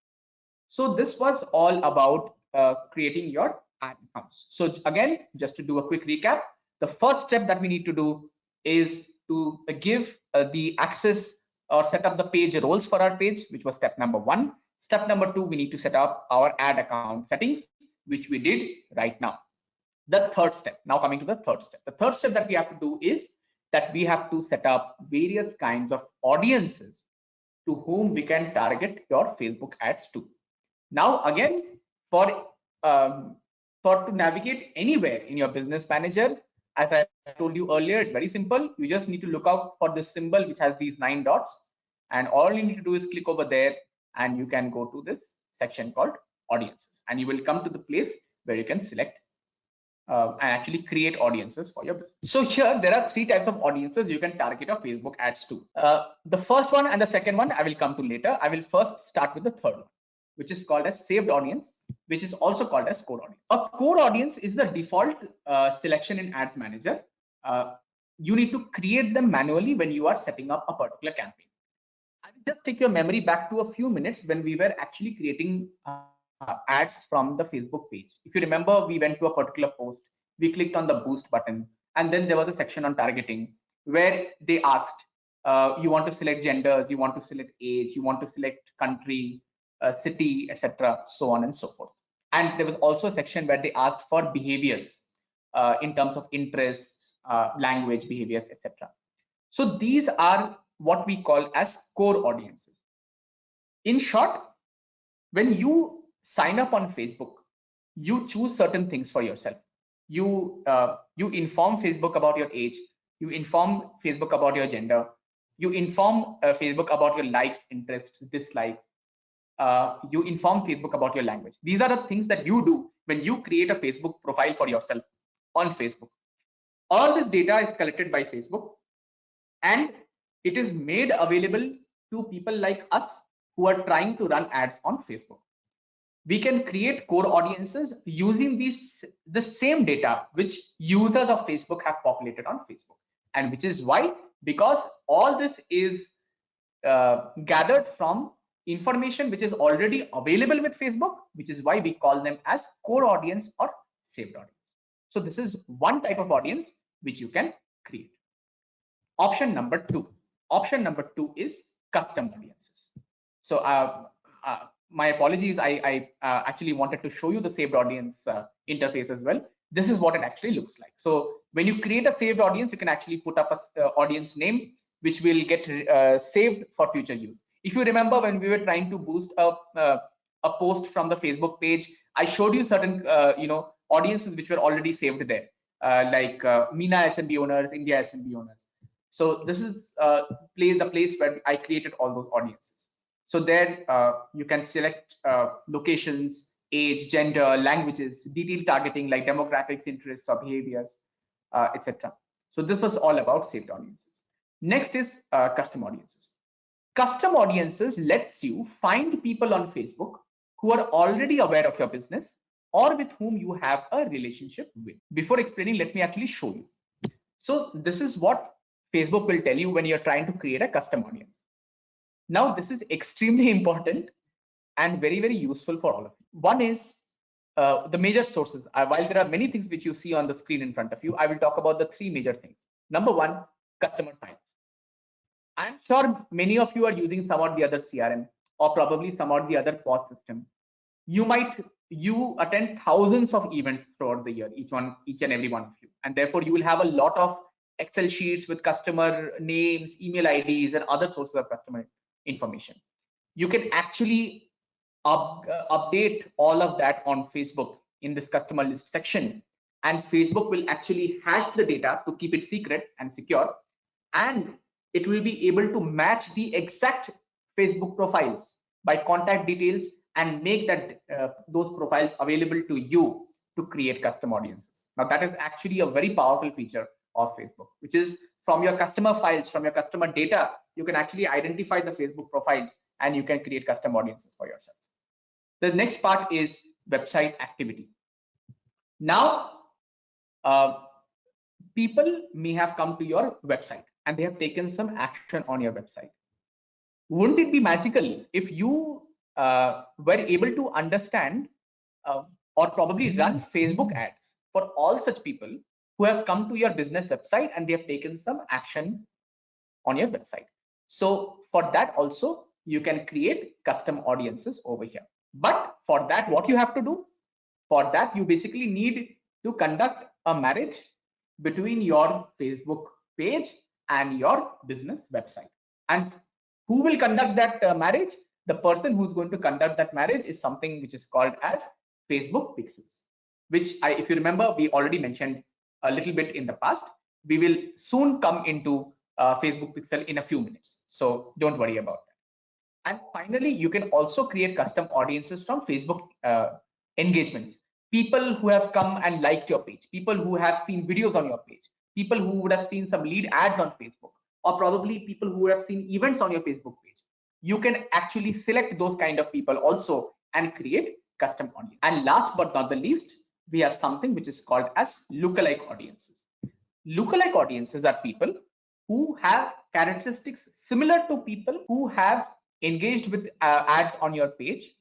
So this was all about creating your ad accounts. So again, just to do a quick recap, the first step that we need to do is to give the access or set up the page roles for our page, which was step number 1. Step number 2, we need to set up our ad account settings, which we did right now. The third step, now coming to the third step. The third step that we have to do is that we have to set up various kinds of audiences to whom we can target your Facebook ads to. Now again, for to navigate anywhere in your business manager, as I told you earlier, it's very simple. You just need to look out for this symbol which has these 9 dots, and all you need to do is click over there, and you can go to this section called audiences, and you will come to the place where you can select and actually create audiences for your business. So here there are 3 types of audiences you can target your Facebook ads to. The first one and the second one I will come to later. I will first start with the third one, which is called as saved audience, which is also called as core audience. A core audience is the default selection in Ads Manager. You need to create them manually when you are setting up a particular campaign. I will just take your memory back to a few minutes when we were actually creating ads from the Facebook page. If you remember, we went to a particular post, we clicked on the boost button, and then there was a section on targeting where they asked, you want to select genders, you want to select age, you want to select country, city, etc., so on and so forth. And there was also a section where they asked for behaviors in terms of interests, language, behaviors, etc. So these are what we call as core audiences. In short, when you sign up on Facebook, you choose certain things for yourself. You inform Facebook about your age, you inform Facebook about your gender, you inform Facebook about your likes, interests, dislikes, you inform Facebook about your language. These are the things that you do when you create a Facebook profile for yourself on Facebook. All this data is collected by Facebook, and it is made available to people like us who are trying to run ads on Facebook. We can create core audiences using the same data which users of Facebook have populated on Facebook, and which is why, because all this is gathered from information which is already available with Facebook, which is why we call them as core audience or saved audience. So this is one type of audience which you can create. Option number 2. Option number 2 is custom audiences. So my apologies, I actually wanted to show you the saved audience interface as well. This is what it actually looks like. So when you create a saved audience, you can actually put up a audience name which will get saved for future use. If you remember, when we were trying to boost a post from the Facebook page, I showed you certain audiences which were already saved there, like MENA SMB owners, India SMB owners. So this is the place where I created all those audiences. So there you can select locations, age, gender, languages, detailed targeting like demographics, interests, or behaviors, etc. So this was all about saved audiences. Next is custom audiences. Custom audiences lets you find people on Facebook who are already aware of your business or with whom you have a relationship with. Before explaining, let me actually show you. So this is what Facebook will tell you when you're trying to create a custom audience. Now, this is extremely important and very, very useful for all of you. One is the major sources. While there are many things which you see on the screen in front of you, I will talk about the 3 major things. Number 1, customer files. I'm sure many of you are using some or the other CRM or probably some or the other POS system. You attend thousands of events throughout the year, each and every one of you, and therefore you will have a lot of Excel sheets with customer names, email IDs, and other sources of customer information. You can actually update all of that on Facebook in this customer list section, and Facebook will actually hash the data to keep it secret and secure, and it will be able to match the exact Facebook profiles by contact details and make that those profiles available to you to create custom audiences. Now that is actually a very powerful feature of Facebook, which is from your customer files, from your customer data, you can actually identify the Facebook profiles and you can create custom audiences for yourself. The next part is website activity. Now, people may have come to your website and they have taken some action on your website. Wouldn't it be magical if you were able to understand or probably run Facebook ads for all such people who have come to your business website and they have taken some action on your website? So for that also, you can create custom audiences over here. But for that, what you have to do? For that, you basically need to conduct a marriage between your Facebook page and your business website. And who will conduct that marriage? The person who's going to conduct that marriage is something which is called as Facebook pixels, which if you remember, we already mentioned a little bit in the past. We will soon come into Facebook pixel in a few minutes. So don't worry about that. And finally, you can also create custom audiences from Facebook engagements. People who have come and liked your page, people who have seen videos on your page, people who would have seen some lead ads on Facebook, or probably people who have seen events on your Facebook page. You can actually select those kind of people also and create custom audience. And last but not the least, we have something which is called as lookalike audiences. Lookalike audiences are people who have characteristics similar to people who have engaged with ads on your page,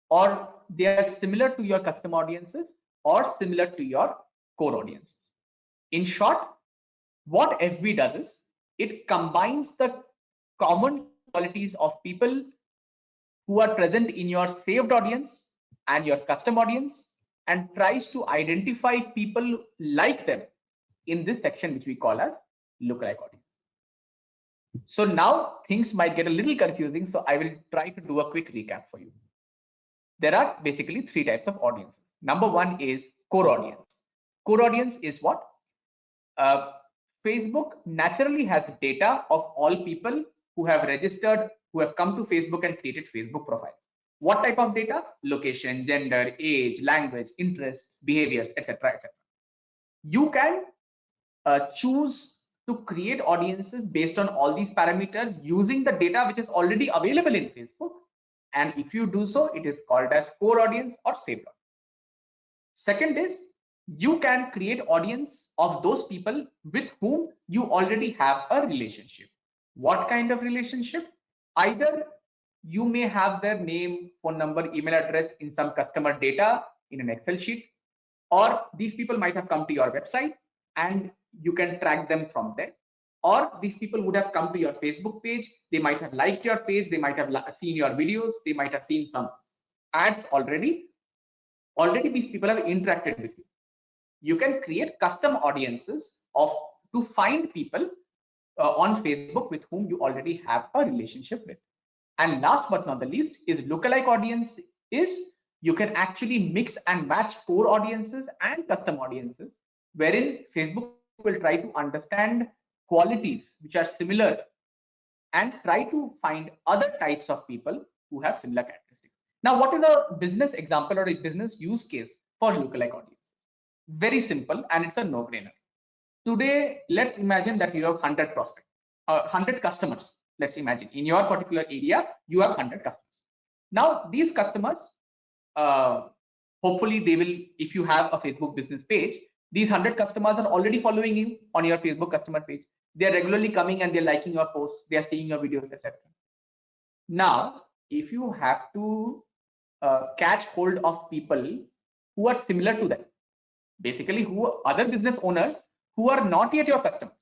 or they are similar to your custom audiences or similar to your core audiences. In short, what FB does is it combines the common qualities of people who are present in your saved audience and your custom audience and tries to identify people like them in this section, which we call as lookalike audience. So now things might get a little confusing, so I will try to do a quick recap for you. There are basically three types of audiences. Number one is core audience. Core audience is what? Facebook naturally has data of all people who have registered, who have come to Facebook and created Facebook profiles. What type of data? Location, gender, age, language, interests, behaviors, etc., etc. You can choose to create audiences based on all these parameters using the data which is already available in Facebook. And if you do so, it is called as core audience or saved audience. Second is you can create audience of those people with whom you already have a relationship. What kind of relationship? Either you may have their name, phone number, email address in some customer data in an Excel sheet, or these people might have come to your website and you can track them from there. Or these people would have come to your Facebook page, they might have liked your page, they might have seen your videos, they might have seen some ads already. Already these people have interacted with you. You can create custom audiences to find people on Facebook with whom you already have a relationship with. And last but not the least is lookalike audience is you can actually mix and match core audiences and custom audiences, wherein Facebook will try to understand qualities which are similar and try to find other types of people who have similar characteristics. Now, what is a business example or a business use case for lookalike audiences? Very simple, and it's a no-brainer. Today, let's imagine that you have 100 prospects, 100 customers. Let's imagine in your particular area, you have 100 customers. Now, these customers, hopefully they will, if you have a Facebook business page, these 100 customers are already following you on your Facebook customer page. They are regularly coming and they're liking your posts, they are seeing your videos, etc. Now, if you have to catch hold of people who are similar to them, basically who are other business owners who are not yet your customers,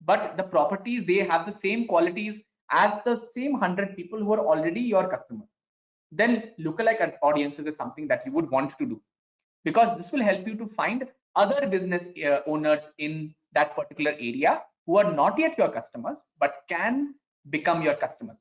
but the properties, they have the same qualities as the same 100 people who are already your customers, then lookalike audiences is something that you would want to do, because this will help you to find other business owners in that particular area who are not yet your customers but can become your customers.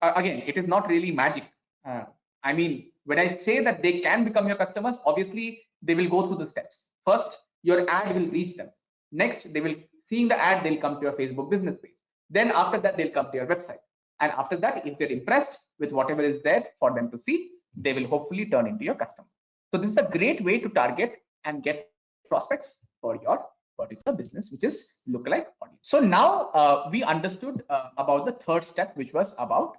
Again, it is not really magic. I mean, when I say that they can become your customers, obviously they will go through the steps. First, your ad will reach them. Next, they will seeing the ad, they'll come to your Facebook business page. Then after that, they'll come to your website. And after that, if they're impressed with whatever is there for them to see, they will hopefully turn into your customer. So this is a great way to target and get prospects for your particular business, which is lookalike audience. So now we understood about the third step, which was about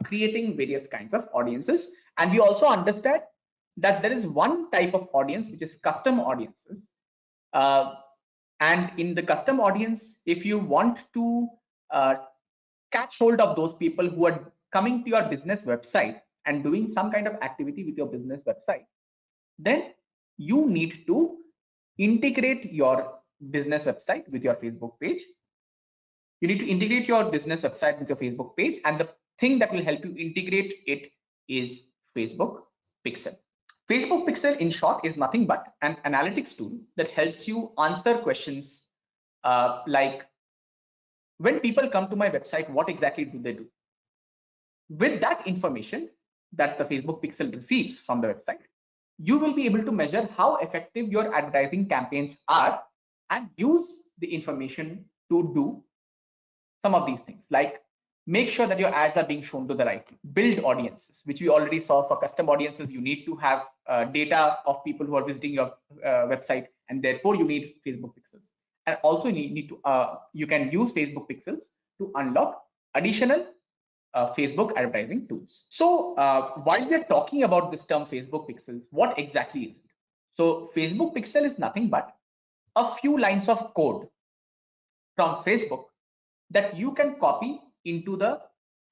creating various kinds of audiences. And we also understand that there is one type of audience, which is custom audiences. And in the custom audience, if you want to catch hold of those people who are coming to your business website and doing some kind of activity with your business website, then you need to integrate your business website with your Facebook page. You need to integrate your business website with your Facebook page, and the thing that will help you integrate it is Facebook Pixel. Facebook Pixel, in short, is nothing but an analytics tool that helps you answer questions like, when people come to my website, what exactly do they do? With that information that the Facebook Pixel receives from the website, you will be able to measure how effective your advertising campaigns are and use the information to do some of these things, like make sure that your ads are being shown to the right people, build audiences, which we already saw. For custom audiences, you need to have data of people who are visiting your website, and therefore you need Facebook pixels. And also you can use Facebook pixels to unlock additional Facebook advertising tools. So while we are talking about this term Facebook pixels, what exactly is it? So Facebook pixel is nothing but a few lines of code from Facebook that you can copy into the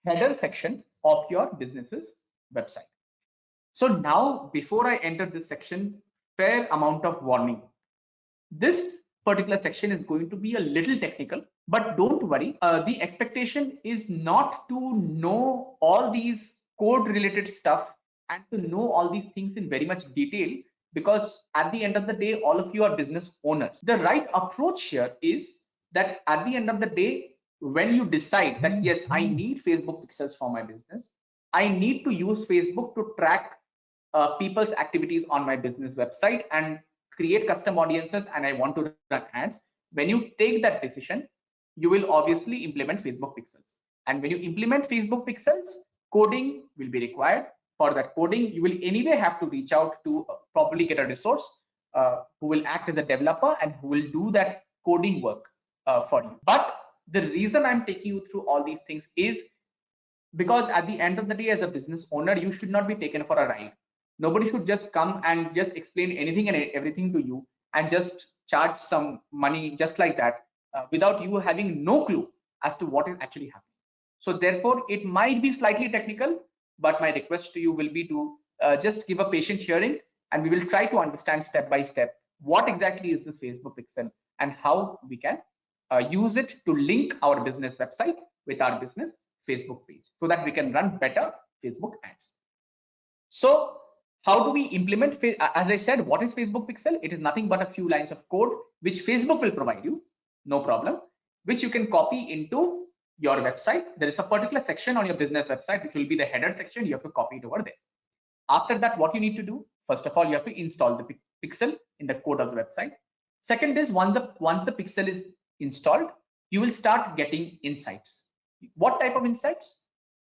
header section of your business's website. So now, before I enter this section, fair amount of warning. This particular section is going to be a little technical, but don't worry. The expectation is not to know all these code related stuff and to know all these things in very much detail, because at the end of the day, all of you are business owners. The right approach here is that at the end of the day, when you decide that, yes, I need Facebook pixels for my business, I need to use Facebook to track people's activities on my business website and create custom audiences, and I want to run ads. When you take that decision, you will obviously implement Facebook pixels. And when you implement Facebook pixels, coding will be required. For that coding, you will anyway have to reach out to properly get a resource who will act as a developer and who will do that coding work for you. But the reason I'm taking you through all these things is because at the end of the day, as a business owner, you should not be taken for a ride. Nobody should just come and just explain anything and everything to you and just charge some money just like that without you having no clue as to what is actually happening. So therefore, it might be slightly technical, but my request to you will be to just give a patient hearing, and we will try to understand step by step what exactly is this Facebook pixel and how we can use it to link our business website with our business Facebook page so that we can run better Facebook ads. So how do we implement, as I said, what is Facebook pixel? It is nothing but a few lines of code which Facebook will provide you, no problem, which you can copy into your website. There is a particular section on your business website which will be the header section. You have to copy it over there. After that, what you need to do, first of all, you have to install the pixel in the code of the website. Second is once the pixel is installed, you will start getting insights. What type of insights?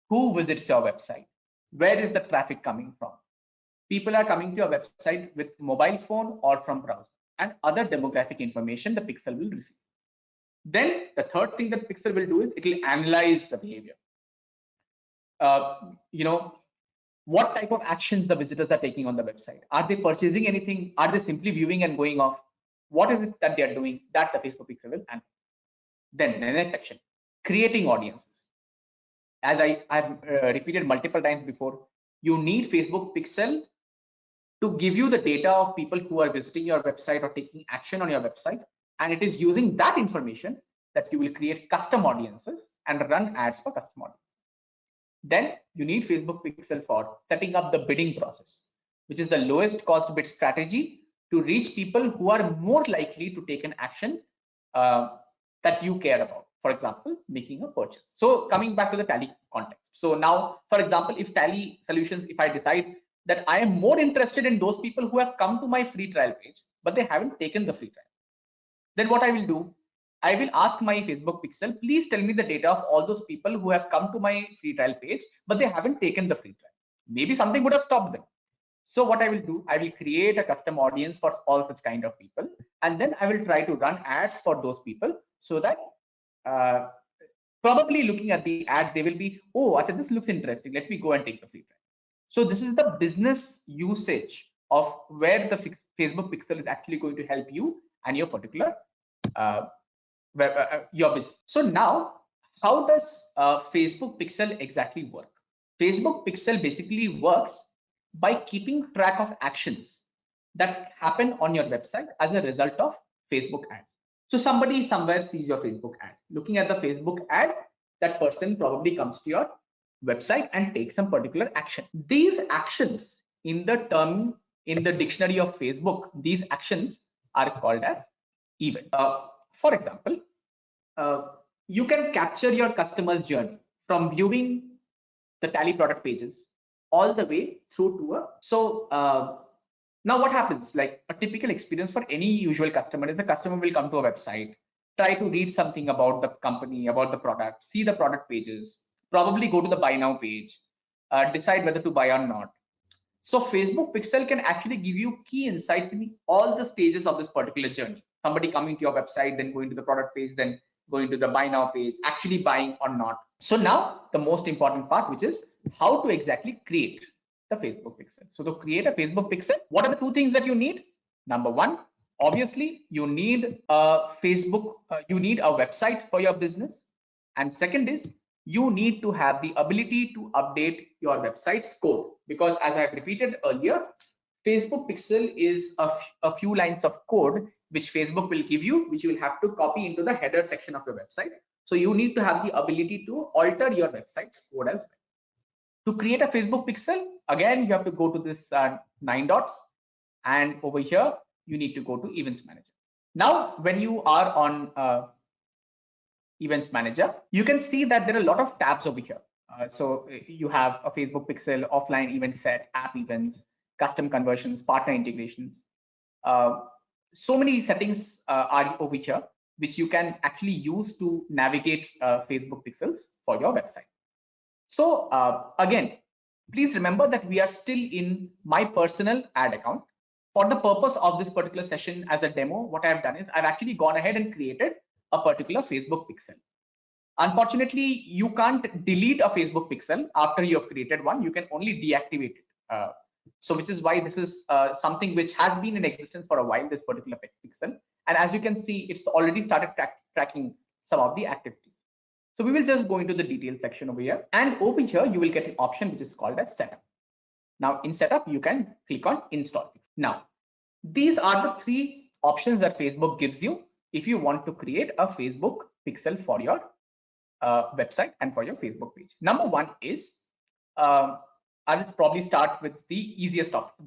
Who visits your website? Where is the traffic coming from? People are coming to your website with mobile phone or from browser, and other demographic information the pixel will receive. Then the third thing that pixel will do is it will analyze the behavior. What type of actions the visitors are taking on the website. Are they purchasing anything? Are they simply viewing and going off? What is it that they are doing? That the Facebook pixel will analyze. Then the next section, creating audiences. As I've repeated multiple times before, you need Facebook pixel to give you the data of people who are visiting your website or taking action on your website. And it is using that information that you will create custom audiences and run ads for custom audiences. Then you need Facebook Pixel for setting up the bidding process, which is the lowest cost bid strategy to reach people who are more likely to take an action that you care about. For example, making a purchase. So coming back to the Tally context. So now, for example, if Tally Solutions, if I decide that I am more interested in those people who have come to my free trial page, but they haven't taken the free trial, then what I will do, I will ask my Facebook Pixel, please tell me the data of all those people who have come to my free trial page, but they haven't taken the free trial. Maybe something would have stopped them. So what I will do, I will create a custom audience for all such kind of people, and then I will try to run ads for those people so that probably looking at the ad, they will be, oh, Acha, this looks interesting. Let me go and take the free trial. So this is the business usage of where the Facebook Pixel is actually going to help you and your particular your business. So now, how does Facebook Pixel exactly work? Facebook Pixel basically works by keeping track of actions that happen on your website as a result of Facebook ads. So somebody somewhere sees your Facebook ad. Looking at the Facebook ad, that person probably comes to your website and takes some particular action. These actions in the dictionary of Facebook, these actions are called as event. For example, you can capture your customer's journey from viewing the Tally product pages all the way through to now what happens, like a typical experience for any usual customer is the customer will come to a website, try to read something about the company, about the product, see the product pages, probably go to the buy now page, decide whether to buy or not. So Facebook Pixel can actually give you key insights in all the stages of this particular journey. Somebody coming to your website, then going to the product page, then going to the buy now page, actually buying or not. So now the most important part, which is how to exactly create the Facebook Pixel. So to create a Facebook Pixel, what are the two things that you need? Number one, obviously you need a you need a website for your business. And second is you need to have the ability to update your website's code, because as I have repeated earlier, Facebook Pixel is a few lines of code which Facebook will give you, which you will have to copy into the header section of your website. So you need to have the ability to alter your website's code as well. To create a Facebook Pixel, again, you have to go to this 9 dots, and over here, you need to go to Events Manager. Now, when you are on Events Manager, you can see that there are a lot of tabs over here. So you have a Facebook Pixel, offline event set, app events, custom conversions, partner integrations. So many settings are over here, which you can actually use to navigate Facebook Pixels for your website. So again, please remember that we are still in my personal ad account. For the purpose of this particular session as a demo, what I've done is I've actually gone ahead and created a particular Facebook Pixel. Unfortunately, you can't delete a Facebook Pixel after you have created one. You can only deactivate it. So which is why this is something which has been in existence for a while, this particular pixel. And as you can see, it's already started tracking some of the activities. So we will just go into the details section over here. And over here, you will get an option which is called as setup. Now in setup, you can click on install. Now, these are the three options that Facebook gives you if you want to create a Facebook Pixel for your website and for your Facebook page. Number one is, I'll probably start with the easiest option,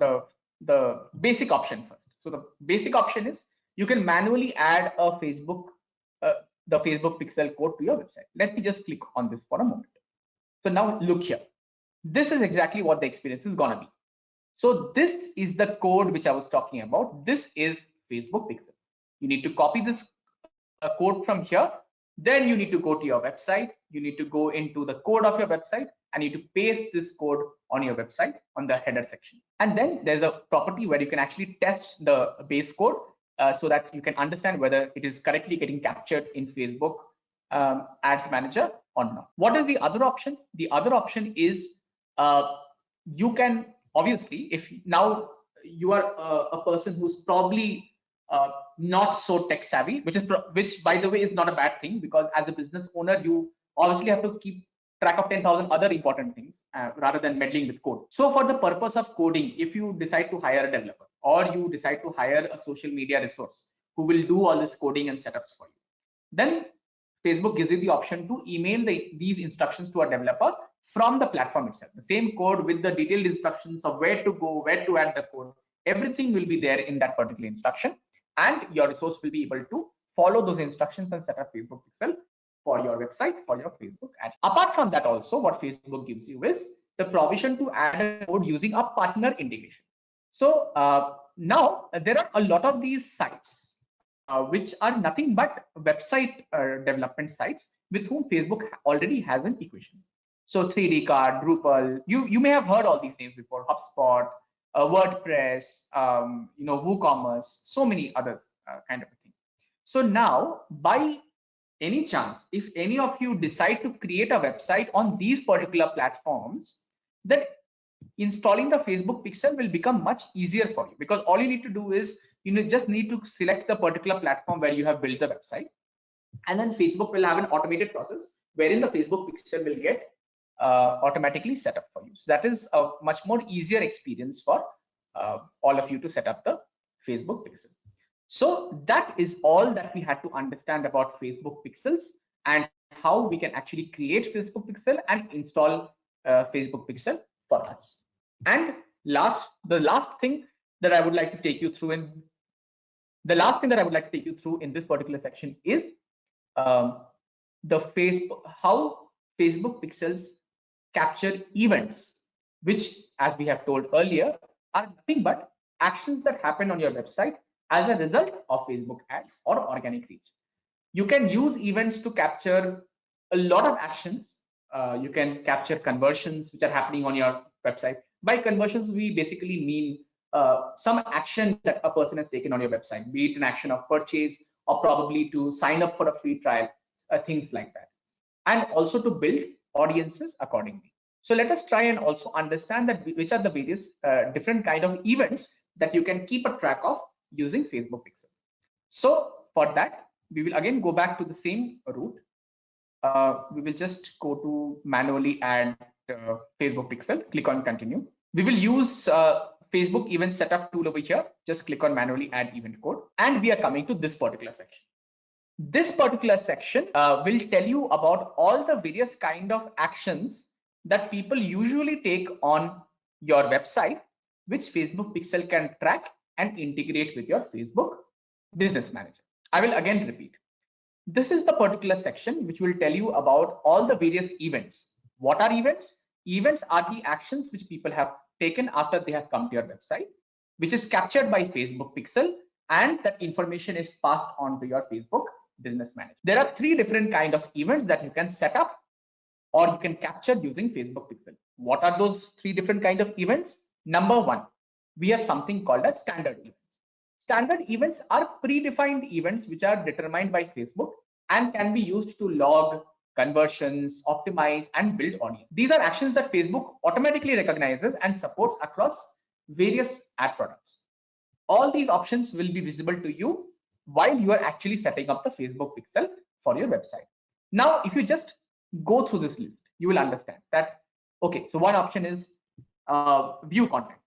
the basic option first. So the basic option is you can manually add a the Facebook Pixel code to your website. Let me just click on this for a moment. So now look here. This is exactly what the experience is gonna be. So this is the code which I was talking about. This is Facebook Pixels. You need to copy this code from here. Then you need to go to your website. You need to go into the code of your website and you need to paste this code on your website on the header section. And then there's a property where you can actually test the base code so that you can understand whether it is correctly getting captured in Facebook Ads Manager or not. What is the other option? The other option is you can obviously, if now you are a person who's probably not so tech savvy, which by the way is not a bad thing, because as a business owner, you obviously have to keep track of 10,000 other important things rather than meddling with code. So for the purpose of coding, if you decide to hire a developer or you decide to hire a social media resource who will do all this coding and setups for you, then Facebook gives you the option to email these instructions to a developer from the platform itself. The same code with the detailed instructions of where to go, where to add the code, everything will be there in that particular instruction, and your resource will be able to follow those instructions and set up Facebook Pixel for your website, for your Facebook ad. Apart from that, also what Facebook gives you is the provision to add a code using a partner integration. So now there are a lot of these sites which are nothing but website development sites with whom Facebook already has an equation. So 3D Card, Drupal, you may have heard all these names before, HubSpot, WordPress, WooCommerce, so many others kind of a thing. So now, by any chance, if any of you decide to create a website on these particular platforms, then installing the Facebook Pixel will become much easier for you, because all you need to do is just need to select the particular platform where you have built the website, and then Facebook will have an automated process wherein the Facebook Pixel will get automatically set up for you. So that is a much more easier experience for all of you to set up the Facebook Pixel. So that is all that we had to understand about Facebook Pixels and how we can actually create Facebook Pixel and install Facebook Pixel for us. And the last thing that I would like to take you through in this particular section is how Facebook Pixels capture events, which, as we have told earlier, are nothing but actions that happen on your website as a result of Facebook ads or organic reach. You can use events to capture a lot of actions. You can capture conversions which are happening on your website. By conversions, we basically mean some action that a person has taken on your website, be it an action of purchase or probably to sign up for a free trial, things like that, and also to build audiences accordingly. So let us try and also understand that which are the various different kind of events that you can keep a track of using Facebook Pixel. So for that, we will again go back to the same route. We will just go to manually add Facebook Pixel, click on continue. We will use Facebook event setup tool over here. Just click on manually add event code, and we are coming to this particular section. This particular section will tell you about all the various kind of actions that people usually take on your website, which Facebook Pixel can track and integrate with your Facebook Business Manager. I will again repeat. This is the particular section which will tell you about all the various events. What are events? Events are the actions which people have taken after they have come to your website, which is captured by Facebook Pixel, and that information is passed on to your Facebook Business Manager. There are three different kind of events that you can set up or you can capture using Facebook Pixel. What are those three different kind of events? Number one, we have something called as standard events. Standard events are predefined events which are determined by Facebook and can be used to log conversions, optimize, and build audience. These are actions that Facebook automatically recognizes and supports across various ad products. All these options will be visible to you while you are actually setting up the Facebook Pixel for your website. Now, if you just go through this list, you will understand that, okay, so one option is view content.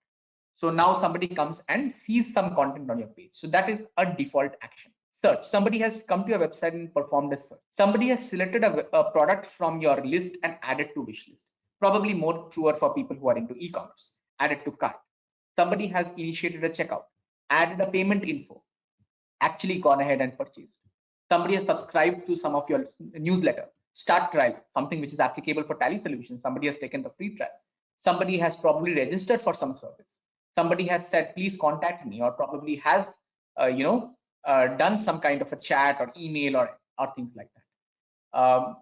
So now somebody comes and sees some content on your page. So that is a default action. Search. Somebody has come to your website and performed a search. Somebody has selected a product from your list and added to wish list. Probably more truer for people who are into e-commerce. Added to cart. Somebody has initiated a checkout, added a payment info, actually gone ahead and purchased. Somebody has subscribed to some of your newsletter, start trial, something which is applicable for Tally solutions. Somebody has taken the free trial. Somebody has probably registered for some service. Somebody has said, please contact me, or probably has, done some kind of a chat or email or things like that.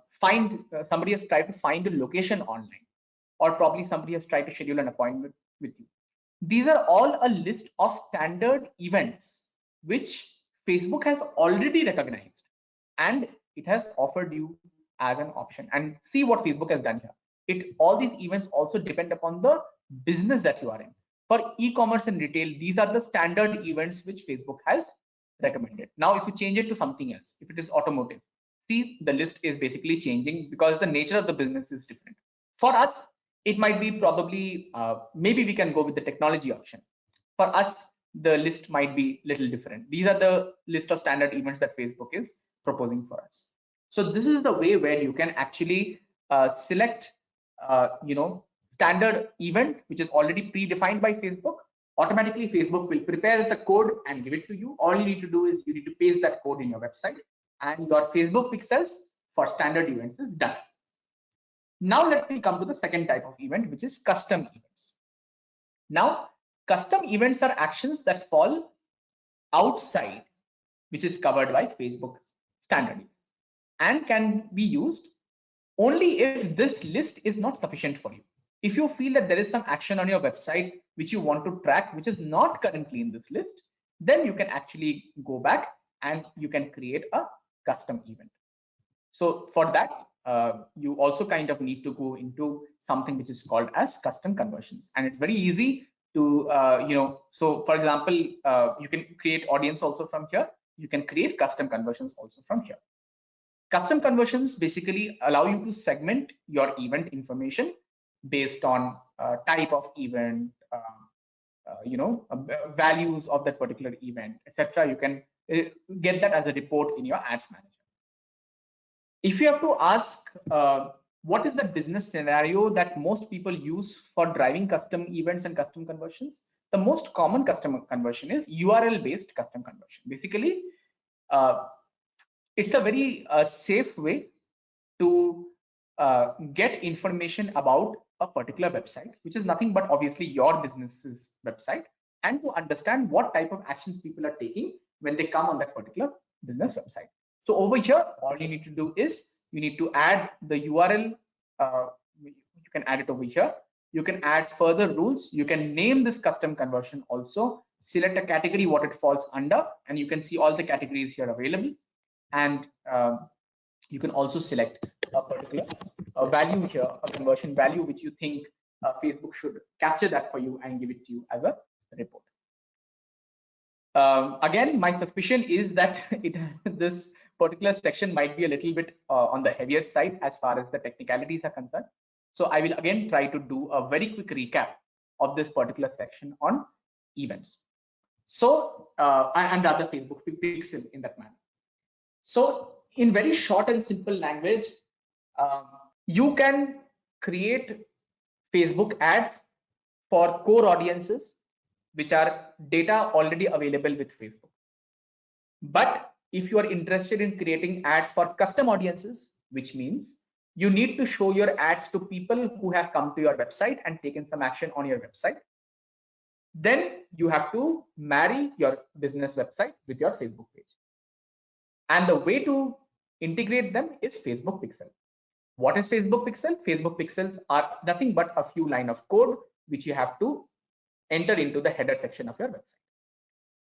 Somebody has tried to find a location online, or probably somebody has tried to schedule an appointment with you. These are all a list of standard events which Facebook has already recognized and it has offered you as an option. And see what Facebook has done here. All these events also depend upon the business that you are in. For e-commerce and retail, these are the standard events which Facebook has recommended. Now, if you change it to something else, if it is automotive, see the list is basically changing because the nature of the business is different. For us, it might be probably, maybe we can go with the technology option. For us, the list might be little different. These are the list of standard events that Facebook is proposing for us. So this is the way where you can actually select, standard event, which is already predefined by Facebook. Automatically, Facebook will prepare the code and give it to you. All you need to do is you need to paste that code in your website, and your Facebook pixels for standard events is done. Now let me come to the second type of event, which is custom events. Now, custom events are actions that fall outside, which is covered by Facebook standard events, and can be used only if this list is not sufficient for you. If you feel that there is some action on your website which you want to track, which is not currently in this list, then you can actually go back and you can create a custom event. So for that, you also kind of need to go into something which is called as custom conversions, and it's very easy to so for example, you can create audience also from here. You can create custom conversions also from here. Custom conversions basically allow you to segment your event information based on type of event, values of that particular event, etc. You can get that as a report in your ads manager. If you have to ask what is the business scenario that most people use for driving custom events and custom conversions, the most common custom conversion is URL based custom conversion. Basically, it's a very safe way to get information about a particular website, which is nothing but obviously your business's website, and to understand what type of actions people are taking when they come on that particular business website. So over here, all you need to do is you need to add the URL. You can add it over here. You can add further rules. You can name this custom conversion also, select a category what it falls under, and you can see all the categories here available. And you can also select a particular value here, a conversion value, which you think Facebook should capture that for you and give it to you as a report. Again, my suspicion is that this particular section might be a little bit on the heavier side as far as the technicalities are concerned. So I will again try to do a very quick recap of this particular section on events. So, and other Facebook pixel in that manner. So in very short and simple language, you can create Facebook ads for core audiences, which are data already available with Facebook. But if you are interested in creating ads for custom audiences, which means you need to show your ads to people who have come to your website and taken some action on your website, then you have to marry your business website with your Facebook page. And the way to integrate them is Facebook Pixel. What is Facebook Pixel? Facebook Pixels are nothing but a few lines of code which you have to enter into the header section of your website.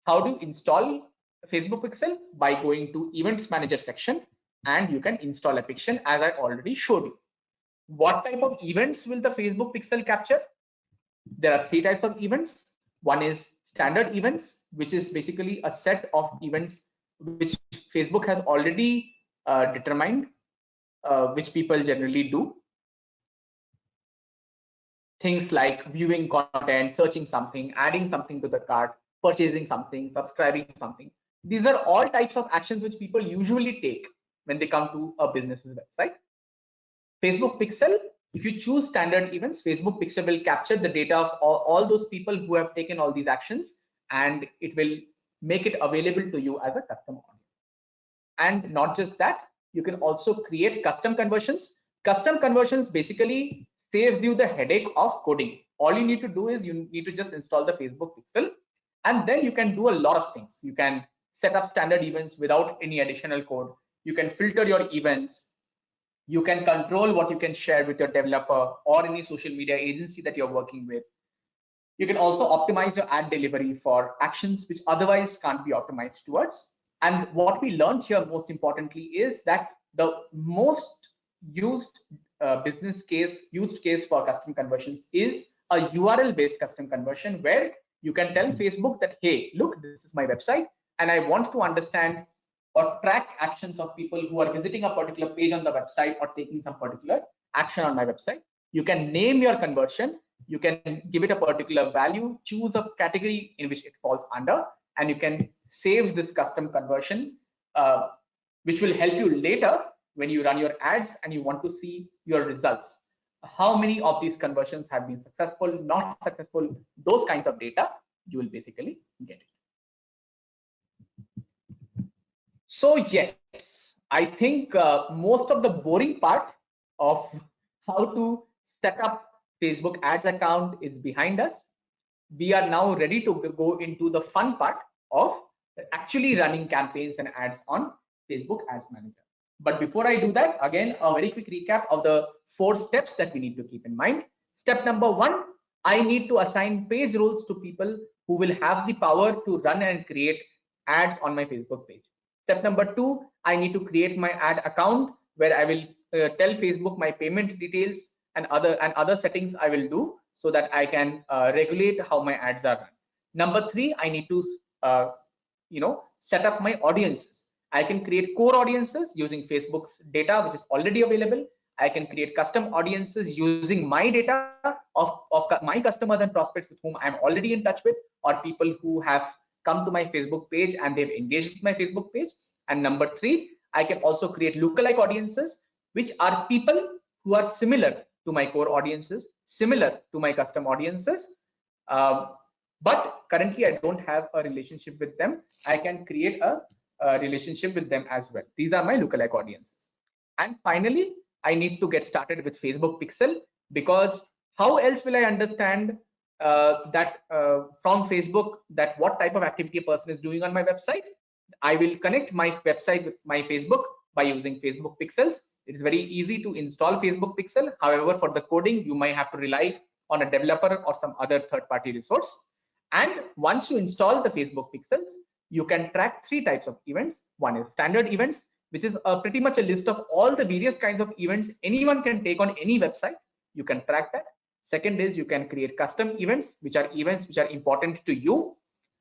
How to install Facebook Pixel? By going to Events Manager section, and you can install a pixel as I already showed you. What type of events will the Facebook Pixel capture? There are three types of events. One is standard events, which is basically a set of events which Facebook has already determined, which people generally do. Things like viewing content, searching something, adding something to the cart, purchasing something, subscribing to something. These are all types of actions which people usually take when they come to a business's website. Facebook Pixel, if you choose standard events, Facebook Pixel will capture the data of all those people who have taken all these actions, and it will make it available to you as a custom audience. And not just that, you can also create custom conversions. Custom conversions basically saves you the headache of coding. All you need to do is you need to just install the Facebook Pixel, and then you can do a lot of things. You can set up standard events without any additional code. You can filter your events. You can control what you can share with your developer or any social media agency that you're working with. You can also optimize your ad delivery for actions which otherwise can't be optimized towards. And what we learned here most importantly is that the most used use case for custom conversions is a URL based custom conversion, where you can tell Facebook that, hey, look, this is my website and I want to understand or track actions of people who are visiting a particular page on the website or taking some particular action on my website. You can name your conversion, you can give it a particular value, choose a category in which it falls under, and you can save this custom conversion, which will help you later when you run your ads and you want to see your results, how many of these conversions have been successful, not successful, those kinds of data, you will basically get it. So yes, I think most of the boring part of how to set up Facebook ads account is behind us. We are now ready to go into the fun part of actually running campaigns and ads on Facebook Ads Manager. But before I do that, again, a very quick recap of the 4 steps that we need to keep in mind. Step number 1, I need to assign page roles to people who will have the power to run and create ads on my Facebook page. Step number 2, I need to create my ad account where I will tell Facebook my payment details and other settings I will do so that I can regulate how my ads are run. Number 3, I need to set up my audiences. I can create core audiences using Facebook's data, which is already available. I can create custom audiences using my data of my customers and prospects with whom I'm already in touch with, or people who have come to my Facebook page and they've engaged with my Facebook page. And number 3, I can also create lookalike audiences, which are people who are similar to my core audiences, similar to my custom audiences, but currently I don't have a relationship with them. I can create a relationship with them as well. These are my lookalike audiences. And finally, I need to get started with Facebook Pixel, because how else will I understand that from Facebook that what type of activity a person is doing on my website? I will connect my website with my Facebook by using Facebook Pixels. It is very easy to install Facebook Pixel. However, for the coding, you might have to rely on a developer or some other third-party resource. And once you install the Facebook Pixels, you can track 3 types of events. One is standard events, which is pretty much a list of all the various kinds of events anyone can take on any website. You can track that. Second is you can create custom events, which are events which are important to you.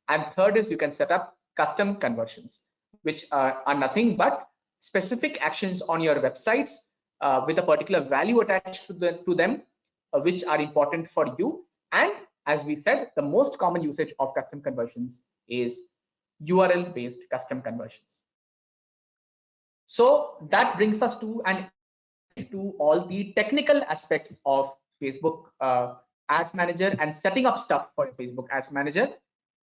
And third is you can set up custom conversions, which are nothing but specific actions on your websites with a particular value attached to them, which are important for you. And as we said, the most common usage of custom conversions is URL based custom conversions. So that brings us to all the technical aspects of Facebook Ads Manager and setting up stuff for Facebook Ads Manager.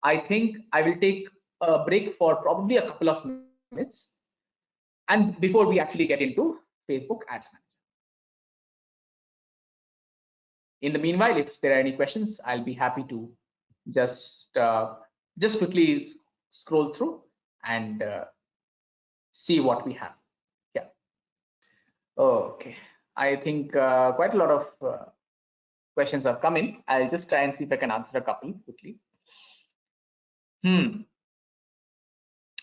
I think I will take a break for probably a couple of minutes, and before we actually get into Facebook Ads Manager. In the meanwhile, if there are any questions, I'll be happy to just quickly scroll through and see what we have. Yeah. Okay. I think quite a lot of questions have come in. I'll just try and see if I can answer a couple quickly.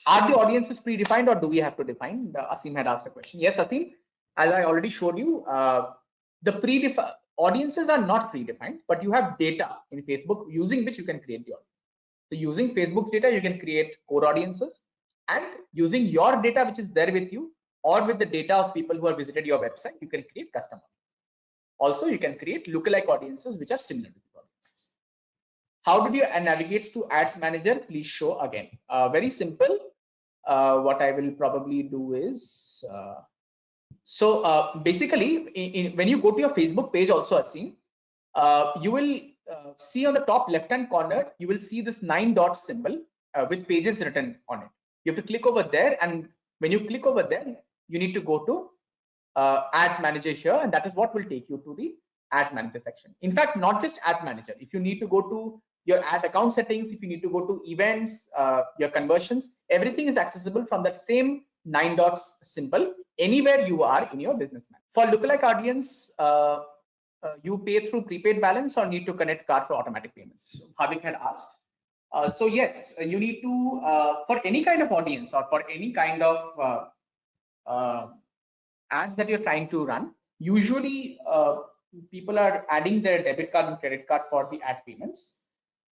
Are the audiences predefined or do we have to define? Asim had asked a question. Yes, Asim, as I already showed you, the predefined audiences are not predefined, but you have data in Facebook using which you can create the audience. So using Facebook's data, you can create core audiences, and using your data, which is there with you, or with the data of people who have visited your website, you can create custom audiences. Also, you can create lookalike audiences, which are similar to the audiences. How did you navigate to Ads Manager? Please show again. Very simple. What I will probably do is, basically, when you go to your Facebook page also, Asim, you will see on the top left-hand corner, you will see this 9 dot symbol with pages written on it. You have to click over there, and when you click over there, you need to go to Ads Manager here, and that is what will take you to the Ads Manager section. In fact, not just Ads Manager. If you need to go to your ad account settings, if you need to go to events, your conversions, everything is accessible from that same 9 dots symbol anywhere you are in your business map. For lookalike audience, you pay through prepaid balance or need to connect card for automatic payments? Havik had asked. So yes, you need to, for any kind of audience or for any kind of ads that you're trying to run, usually people are adding their debit card and credit card for the ad payments.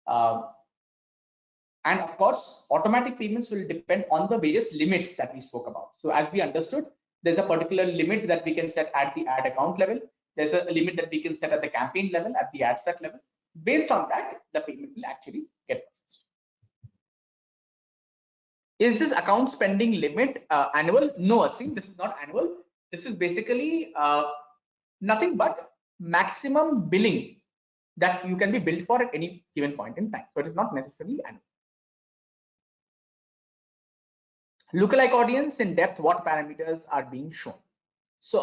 And of course, automatic payments will depend on the various limits that we spoke about. So as we understood, there's a particular limit that we can set at the ad account level. There's a limit that we can set at the campaign level, at the ad set level. Based on that, the payment will actually get processed. Is this account spending limit annual? No, Asim, this is not annual. This is basically nothing but maximum billing that you can be billed for at any given point in time. So it is not necessarily annual. Lookalike audience in depth, what parameters are being shown? So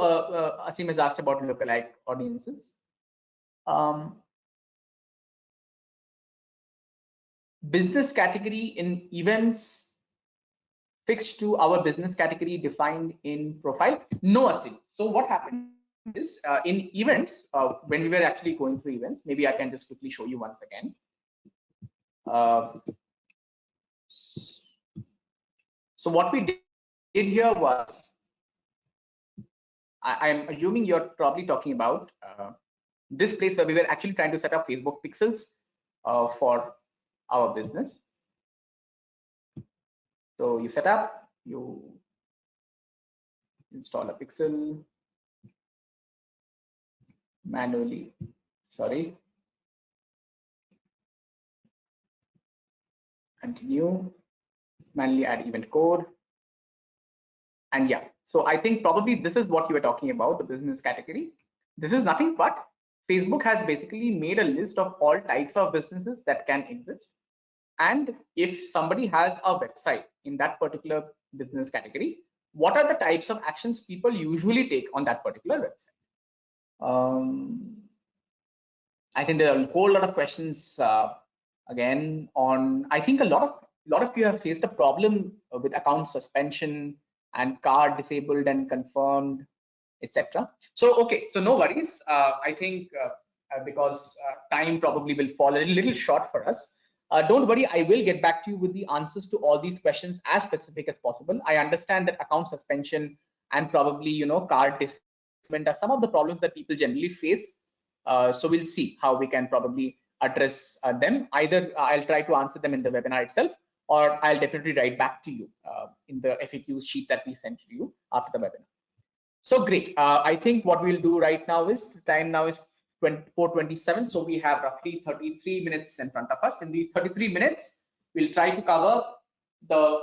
Asim has asked about lookalike audiences. Business category in events fixed to our business category defined in profile? No, Asim. So what happened is in events, when we were actually going through events, maybe I can just quickly show you once again. So what we did here was, I'm assuming you're probably talking about this place where we were actually trying to set up Facebook pixels for our business. So you set up, you install a pixel manually, sorry, continue, manually add event code. And yeah, so I think probably this is what you were talking about, the business category. This is nothing but Facebook has basically made a list of all types of businesses that can exist. And if somebody has a website in that particular business category, what are the types of actions people usually take on that particular website? I think there are a whole lot of questions again on. I think a lot of you have faced a problem with account suspension and card disabled and confirmed, etc. So okay, so no worries. I think because time probably will fall a little short for us. Don't worry, I will get back to you with the answers to all these questions as specific as possible. I understand that account suspension and probably card disablement are some of the problems that people generally face. So we'll see how we can probably address them. Either I'll try to answer them in the webinar itself, or I'll definitely write back to you in the FAQ sheet that we sent to you after the webinar. So great. I think what we'll do right now is, the time now is 4:27. So we have roughly 33 minutes in front of us. In these 33 minutes, we'll try to cover the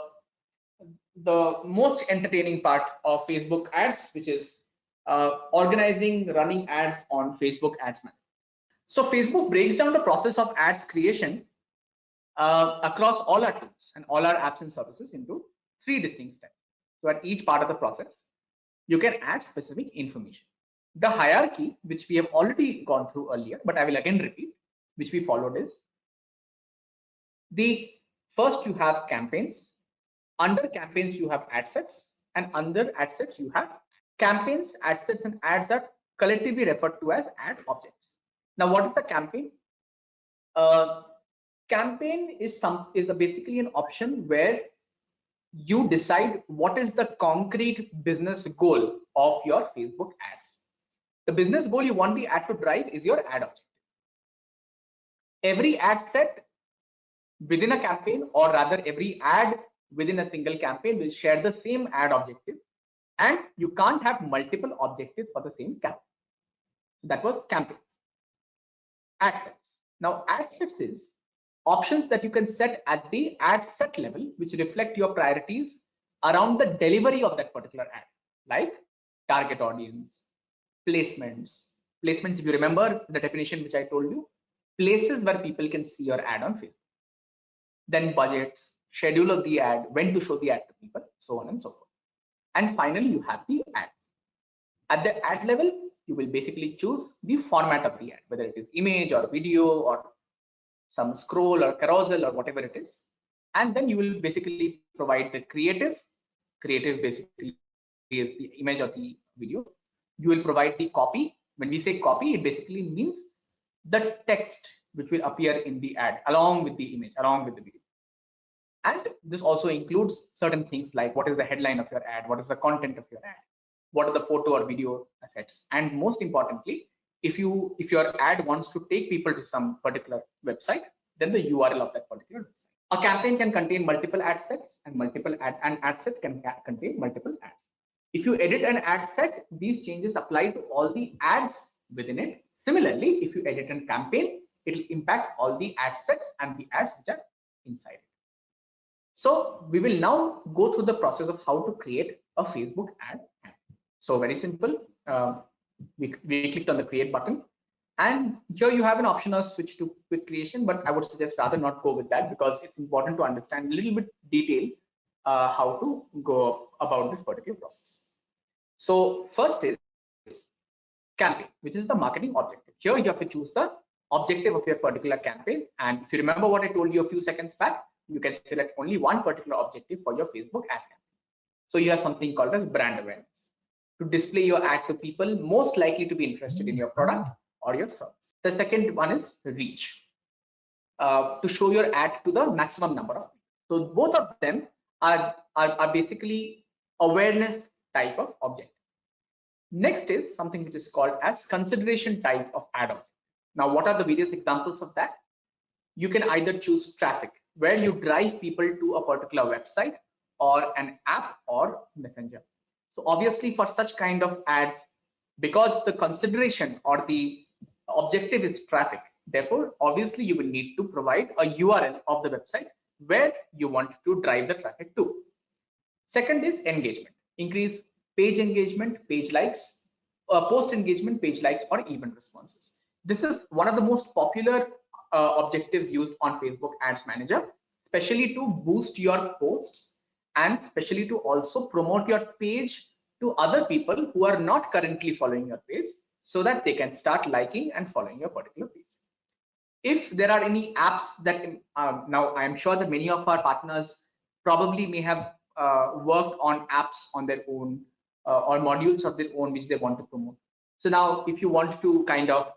most entertaining part of Facebook ads, which is organizing, running ads on Facebook Ads Manager. So Facebook breaks down the process of ads creation across all our tools and all our apps and services into 3 distinct steps. So at each part of the process, you can add specific information. The hierarchy, which we have already gone through earlier, but I will again repeat, which we followed is, the first you have campaigns, under campaigns you have ad sets, and under ad sets you have campaigns, ad sets, and ads are collectively referred to as ad objects. Now, what is the campaign? Campaign is basically an option where you decide what is the concrete business goal of your Facebook ads. The business goal you want the ad to drive is your ad objective. Every ad set within a campaign, or rather every ad within a single campaign, will share the same ad objective, and you can't have multiple objectives for the same campaign. That was campaigns. Ad sets. Now ad sets is options that you can set at the ad set level, which reflect your priorities around the delivery of that particular ad, like target audience, placements. Placements, if you remember the definition which I told you, places where people can see your ad on Facebook. Then budgets, schedule of the ad, when to show the ad to people, so on and so forth. And finally, you have the ads. At the ad level, you will basically choose the format of the ad, whether it is image or video or some scroll or carousel or whatever it is. And then you will basically provide the creative. Creative basically is the image or the video. You will provide the copy. When we say copy, it basically means the text which will appear in the ad along with the image, along with the video. And this also includes certain things like what is the headline of your ad, what is the content of your ad, what are the photo or video assets, and most importantly, if your ad wants to take people to some particular website, then the URL of that particular website. A campaign can contain multiple ad sets, and an ad set can contain multiple ads. If you edit an ad set, these changes apply to all the ads within it. Similarly, if you edit a campaign, it will impact all the ad sets and the ads which are inside it. So we will now go through the process of how to create a Facebook ad. So very simple. We clicked on the create button, and here you have an option of switch to quick creation, but I would suggest rather not go with that because it's important to understand a little bit detail how to go about this particular process. So first is campaign, which is the marketing objective. Here you have to choose the objective of your particular campaign. And if you remember what I told you a few seconds back, you can select only one particular objective for your Facebook ad campaign. So you have something called as brand awareness, to display your ad to people most likely to be interested in your product or your service. The second one is reach, to show your ad to the maximum number of people. So both of them are basically awareness type of objective. Next is something which is called as consideration type of ad objective. Now, what are the various examples of that? You can either choose traffic, where you drive people to a particular website or an app or messenger. So obviously for such kind of ads, because the consideration or the objective is traffic, therefore obviously you will need to provide a URL of the website where you want to drive the traffic to. Second is engagement, increase page engagement, page likes, post engagement, page likes, or event responses. This is one of the most popular objectives used on Facebook Ads Manager, especially to boost your posts and especially to also promote your page to other people who are not currently following your page, so that they can start liking and following your particular page. If there are any apps that now I am sure that many of our partners probably may have worked on apps on their own or modules of their own which they want to promote. So now if you want to kind of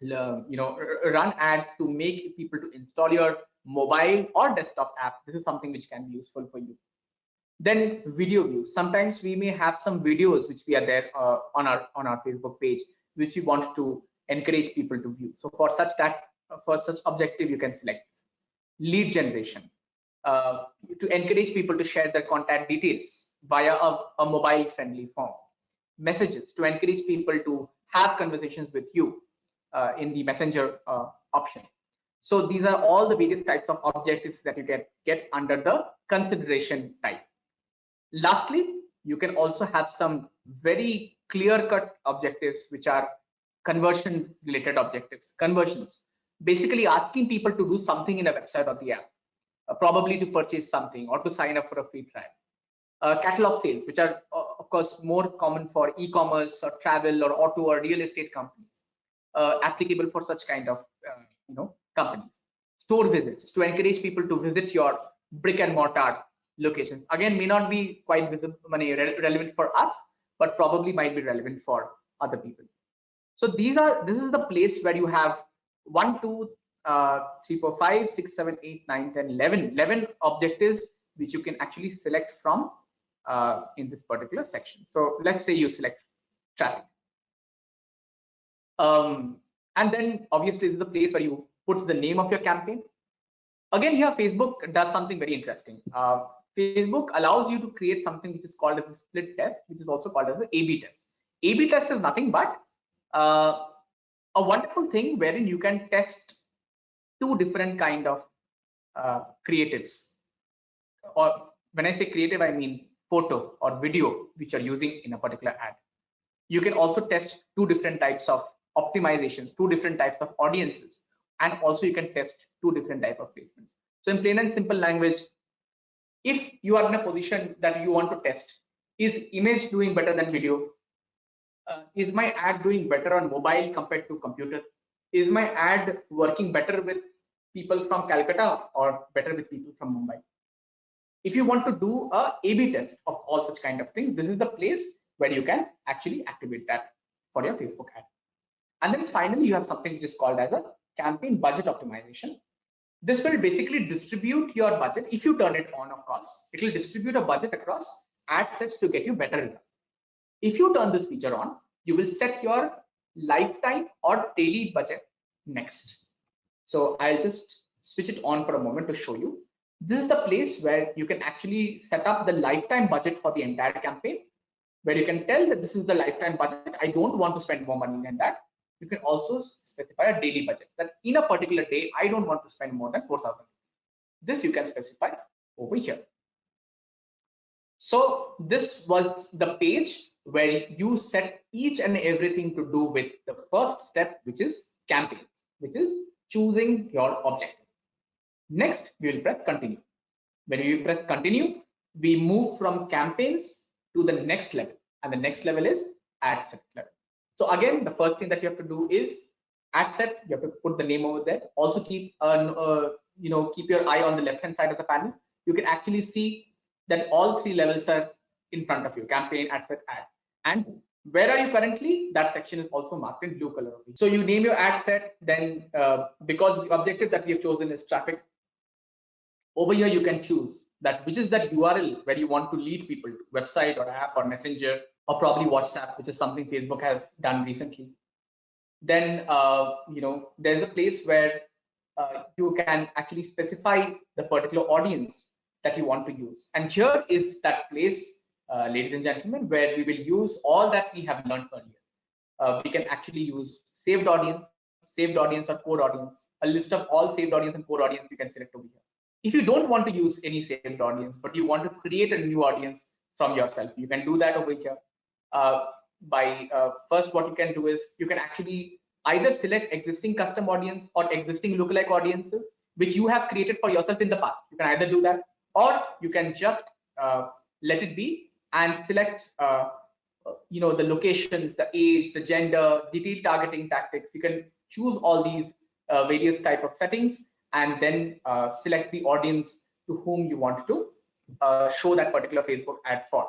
run ads to make people to install your mobile or desktop app, this is something which can be useful for you. Then video views. Sometimes we may have some videos which we are there on our Facebook page which we want to encourage people to view. So for such objective you can select this. Lead generation, to encourage people to share their contact details via a mobile friendly form. Messages, to encourage people to have conversations with you in the messenger option. So these are all the various types of objectives that you can get under the consideration type. Lastly, you can also have some very clear-cut objectives which are conversion related objectives. Conversions, basically asking people to do something in a website or the app, probably to purchase something or to sign up for a free trial. Catalog sales, which are of course more common for e-commerce or travel or auto or real estate companies, applicable for such kind of companies. Store visits, to encourage people to visit your brick and mortar locations. Again, may not be quite relevant for us, but probably might be relevant for other people. So this is the place where you have 1, 2, 3, 4, 5, 6, 7, 8, 9, 10, 11 objectives which you can actually select from in this particular section. So let's say you select traffic. And then obviously this is the place where you put the name of your campaign. Again, here Facebook does something very interesting. Facebook allows you to create something which is called as a split test, which is also called as an A/B test. A/B test is nothing but a wonderful thing wherein you can test two different kind of creatives. Or when I say creative, I mean photo or video which you're using in a particular ad. You can also test two different types of optimizations, two different types of audiences, and also you can test two different type of placements. So in plain and simple language, if you are in a position that you want to test, is image doing better than video? Is my ad doing better on mobile compared to computer? Is my ad working better with people from Calcutta or better with people from Mumbai? If you want to do a A/B test of all such kind of things, this is the place where you can actually activate that for your Facebook ad. And then finally, you have something which is called as a campaign budget optimization. This will basically distribute your budget. If you turn it on, of course, it will distribute a budget across ad sets to get you better results. If you turn this feature on, you will set your lifetime or daily budget next. So I'll just switch it on for a moment to show you. This is the place where you can actually set up the lifetime budget for the entire campaign, where you can tell that this is the lifetime budget. I don't want to spend more money than that. You can also specify a daily budget, that in a particular day, I don't want to spend more than 4,000. This you can specify over here. So this was the page where you set each and everything to do with the first step, which is campaigns, which is choosing your objective. Next, we will press continue. When we press continue, we move from campaigns to the next level, and the next level is ad set level. So again, the first thing that you have to do is ad set. You have to put the name over there. Also keep keep your eye on the left hand side of the panel. You can actually see that all three levels are in front of you: campaign, ad set, ad. And where are you currently? That section is also marked in blue color. So you name your ad set. Then because the objective that we have chosen is traffic, over here you can choose that which is that URL where you want to lead people to, website or app or messenger or probably WhatsApp, which is something Facebook has done recently. Then there's a place where you can actually specify the particular audience that you want to use. And here is that place, ladies and gentlemen, where we will use all that we have learned earlier. We can actually use saved audience or core audience. A list of all saved audience and core audience you can select over here. If you don't want to use any saved audience, but you want to create a new audience from yourself, you can do that over here. First, what you can do is you can actually either select existing custom audience or existing lookalike audiences, which you have created for yourself in the past. You can either do that, or you can just let it be and select the locations, the age, the gender, detailed targeting tactics. You can choose all these various type of settings and then select the audience to whom you want to show that particular Facebook ad for.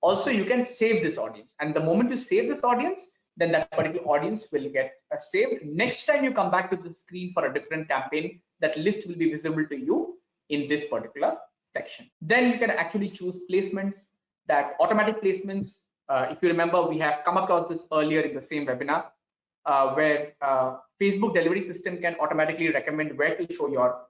Also, you can save this audience, and the moment you save this audience, then that particular audience will get saved. Next time you come back to the screen for a different campaign, that list will be visible to you in this particular section. Then you can actually choose placements, that automatic placements. If you remember, we have come across this earlier in the same webinar, where Facebook delivery system can automatically recommend where to show your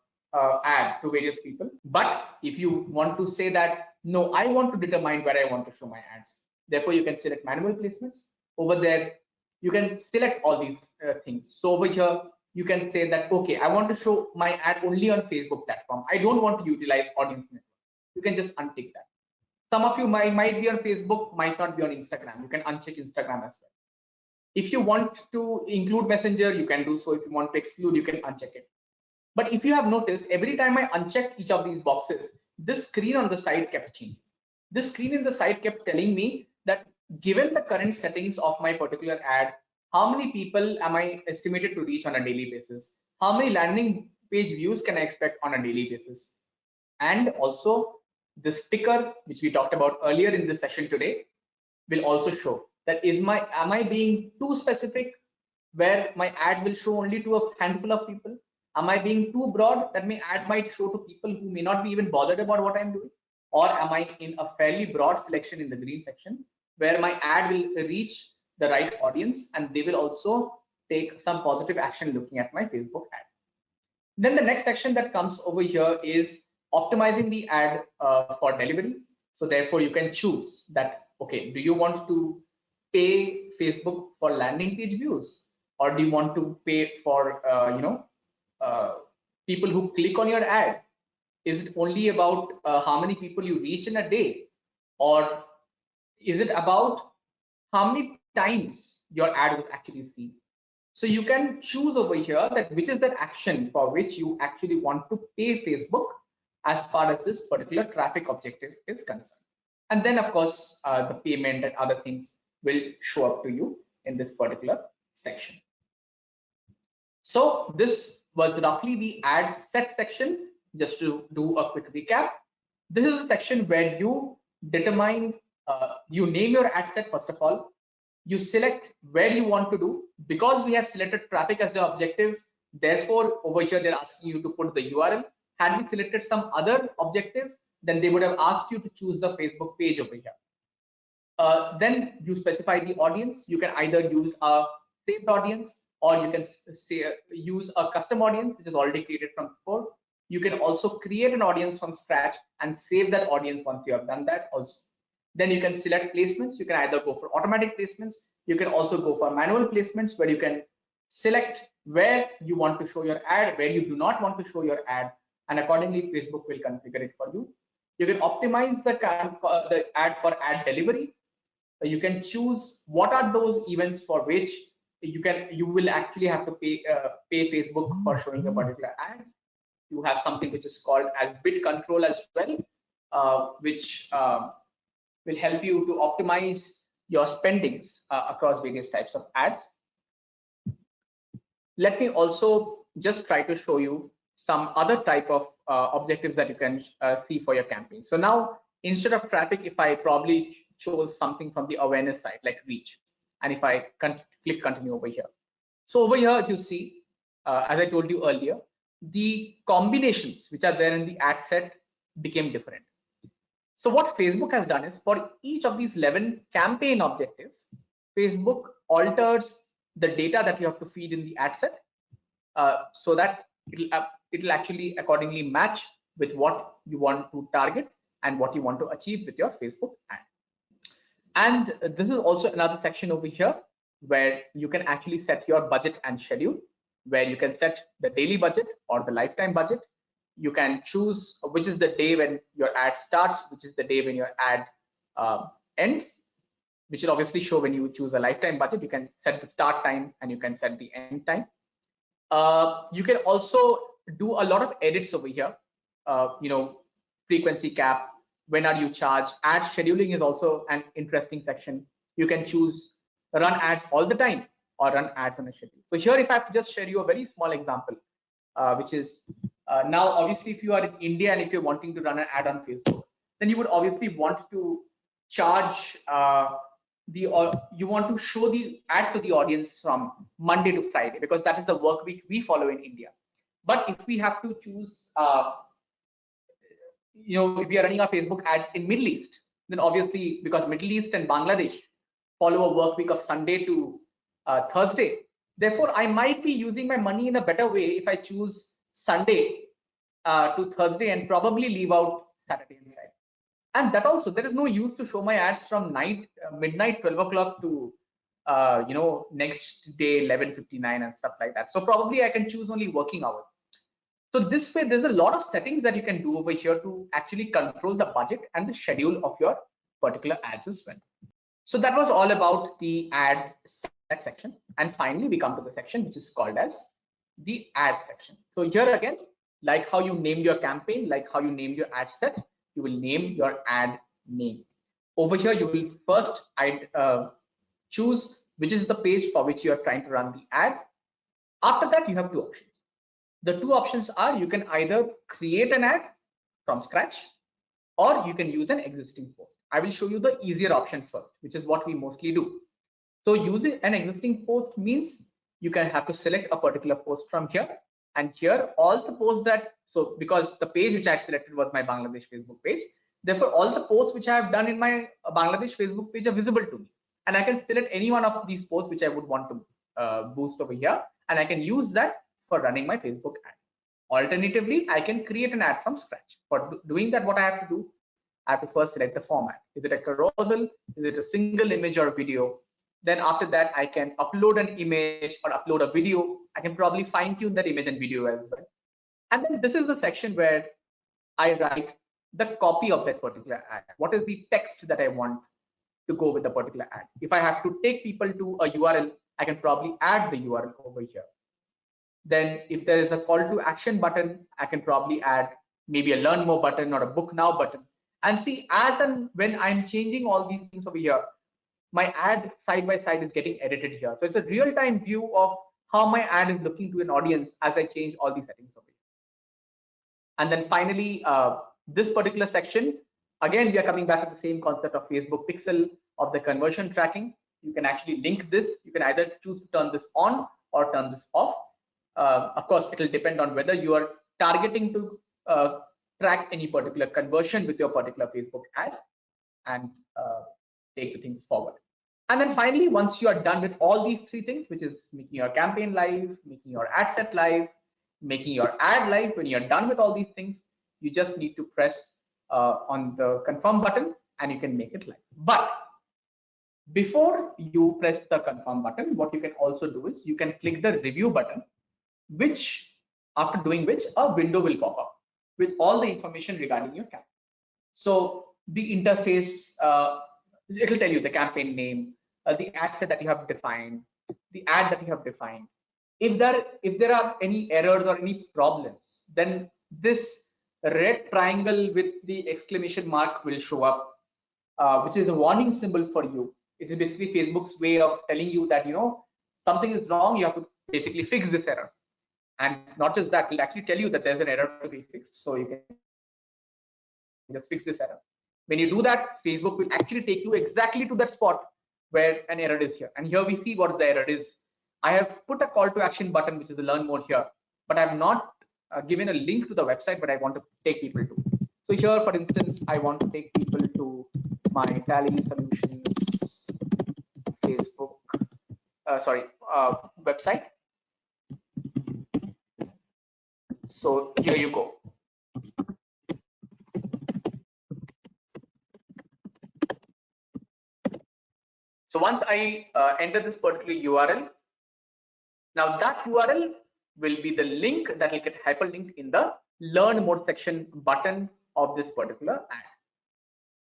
ad to various people. But if you want to say that, no, I want to determine where I want to show my ads, therefore you can select manual placements. Over there, you can select all these things. So over here, you can say that, okay, I want to show my ad only on Facebook platform. I don't want to utilize audience network. You can just untick that. Some of you might be on Facebook, might not be on Instagram. You can uncheck Instagram as well. If you want to include Messenger, you can do so. If you want to exclude, you can uncheck it. But if you have noticed, every time I unchecked each of these boxes, this screen on the side kept changing. This screen in the side kept telling me that given the current settings of my particular ad, how many people am I estimated to reach on a daily basis? How many landing page views can I expect on a daily basis? And also the sticker, which we talked about earlier in this session today, will also show that am I being too specific where my ad will show only to a handful of people? Am I being too broad that my ad might show to people who may not be even bothered about what I'm doing? Or am I in a fairly broad selection in the green section where my ad will reach the right audience and they will also take some positive action looking at my Facebook ad? Then the next section that comes over here is optimizing the ad for delivery. So therefore you can choose that, okay, do you want to pay Facebook for landing page views, or do you want to pay for people who click on your ad? Is it only about how many people you reach in a day, or is it about how many times your ad was actually seen? So you can choose over here that which is the action for which you actually want to pay Facebook as far as this particular traffic objective is concerned. And then of course, the payment and other things will show up to you in this particular section. So this was roughly the ad set section. Just to do a quick recap, this is a section where you determine, you name your ad set first of all. You select where you want to do. Because we have selected traffic as the objective, therefore over here they're asking you to put the URL. Had we selected some other objectives, then they would have asked you to choose the Facebook page over here. Then you specify the audience. You can either use a saved audience, or you can use a custom audience which is already created from before. You can also create an audience from scratch and save that audience once you have done that also. Then you can select placements. You can either go for automatic placements. You can also go for manual placements, where you can select where you want to show your ad, where you do not want to show your ad, and accordingly Facebook will configure it for you. You can optimize the ad for ad delivery. You can choose what are those events for which you will actually have to pay Facebook for showing a particular ad. You have something which is called as bid control as well, which will help you to optimize your spendings across various types of ads. Let me also just try to show you some other type of objectives that you can see for your campaign. So now, instead of traffic, if I probably chose something from the awareness side, like reach, and if I click continue over here. So over here, you see, as I told you earlier, the combinations which are there in the ad set became different. So what Facebook has done is, for each of these 11 campaign objectives, Facebook alters the data that you have to feed in the ad set, so that it'll actually accordingly match with what you want to target and what you want to achieve with your Facebook ad. And this is also another section over here where you can actually set your budget and schedule, where you can set the daily budget or the lifetime budget. You can choose which is the day when your ad starts, which is the day when your ad ends, which will obviously show when you choose a lifetime budget. You can set the start time and you can set the end time. You can also do a lot of edits over here. Frequency cap, when are you charged? Ad scheduling is also an interesting section. You can choose run ads all the time or run ads on a schedule. So here, if I have to just share you a very small example, which is now obviously if you are in India and if you're wanting to run an ad on Facebook, then you would obviously want to charge you want to show the ad to the audience from Monday to Friday, because that is the work week we follow in India. But if we have to choose, if we are running our Facebook ads in Middle East, then obviously because Middle East and Bangladesh follow a work week of Sunday to Thursday, therefore I might be using my money in a better way if I choose Sunday to Thursday and probably leave out Saturday and Friday. And that also, there is no use to show my ads from midnight 12 o'clock to next day 11:59 and stuff like that. So probably I can choose only working hours. So this way, there's a lot of settings that you can do over here to actually control the budget and the schedule of your particular ads as well. So that was all about the ad set section. And finally, we come to the section which is called as the ad section. So here again, like how you named your campaign, like how you named your ad set, you will name your ad name. Over here, you will first choose which is the page for which you are trying to run the ad. After that, you have two options. The two options are, you can either create an ad from scratch or you can use an existing post. I will show you the easier option first, which is what we mostly do. So using an existing post means you can have to select a particular post from here, and here all the posts because the page which I selected was my Bangladesh Facebook page, therefore all the posts which I have done in my Bangladesh Facebook page are visible to me, and I can select any one of these posts which I would want to boost over here, and I can use that for running my Facebook ad. Alternatively, I can create an ad from scratch. For doing that, what I have to do, I have to first select the format. Is it a carousel? Is it a single image or video? Then after that, I can upload an image or upload a video. I can probably fine tune that image and video as well. And then this is the section where I write the copy of that particular ad. What is the text that I want to go with the particular ad? If I have to take people to a URL, I can probably add the URL over here. Then if there is a call to action button, I can probably add maybe a learn more button or a book now button. And see, as and when I'm changing all these things over here, my ad side by side is getting edited here. So it's a real-time view of how my ad is looking to an audience as I change all these settings over here. And then finally, this particular section, again, we are coming back to the same concept of Facebook pixel, of the conversion tracking. You can actually link this. You can either choose to turn this on or turn this off. Of course, it will depend on whether you are targeting to track any particular conversion with your particular Facebook ad and take the things forward. And then finally, once you are done with all these three things, which is making your campaign live, making your ad set live, making your ad live, when you're done with all these things, you just need to press on the confirm button and you can make it live. But before you press the confirm button, what you can also do is you can click the review button, which after doing which a window will pop up with all the information regarding your campaign. So the interface it will tell you the campaign name, the ad set that you have defined, the ad that you have defined. If there are any errors or any problems, then this red triangle with the exclamation mark will show up, which is a warning symbol for you. It is basically Facebook's way of telling you that something is wrong. You have to basically fix this error, and not just that, it'll actually tell you that there's an error to be fixed, so you can just fix this error. When you do that, Facebook will actually take you exactly to that spot where an error is here. And here we see what the error is. I have put a call to action button, which is the learn more here, but I'm not given a link to the website, but I want to take people to. So here, for instance, I want to take people to my Tally Solutions Facebook, website. So here you go. So once I enter this particular URL, now that URL will be the link that will get hyperlinked in the learn more section button of this particular ad.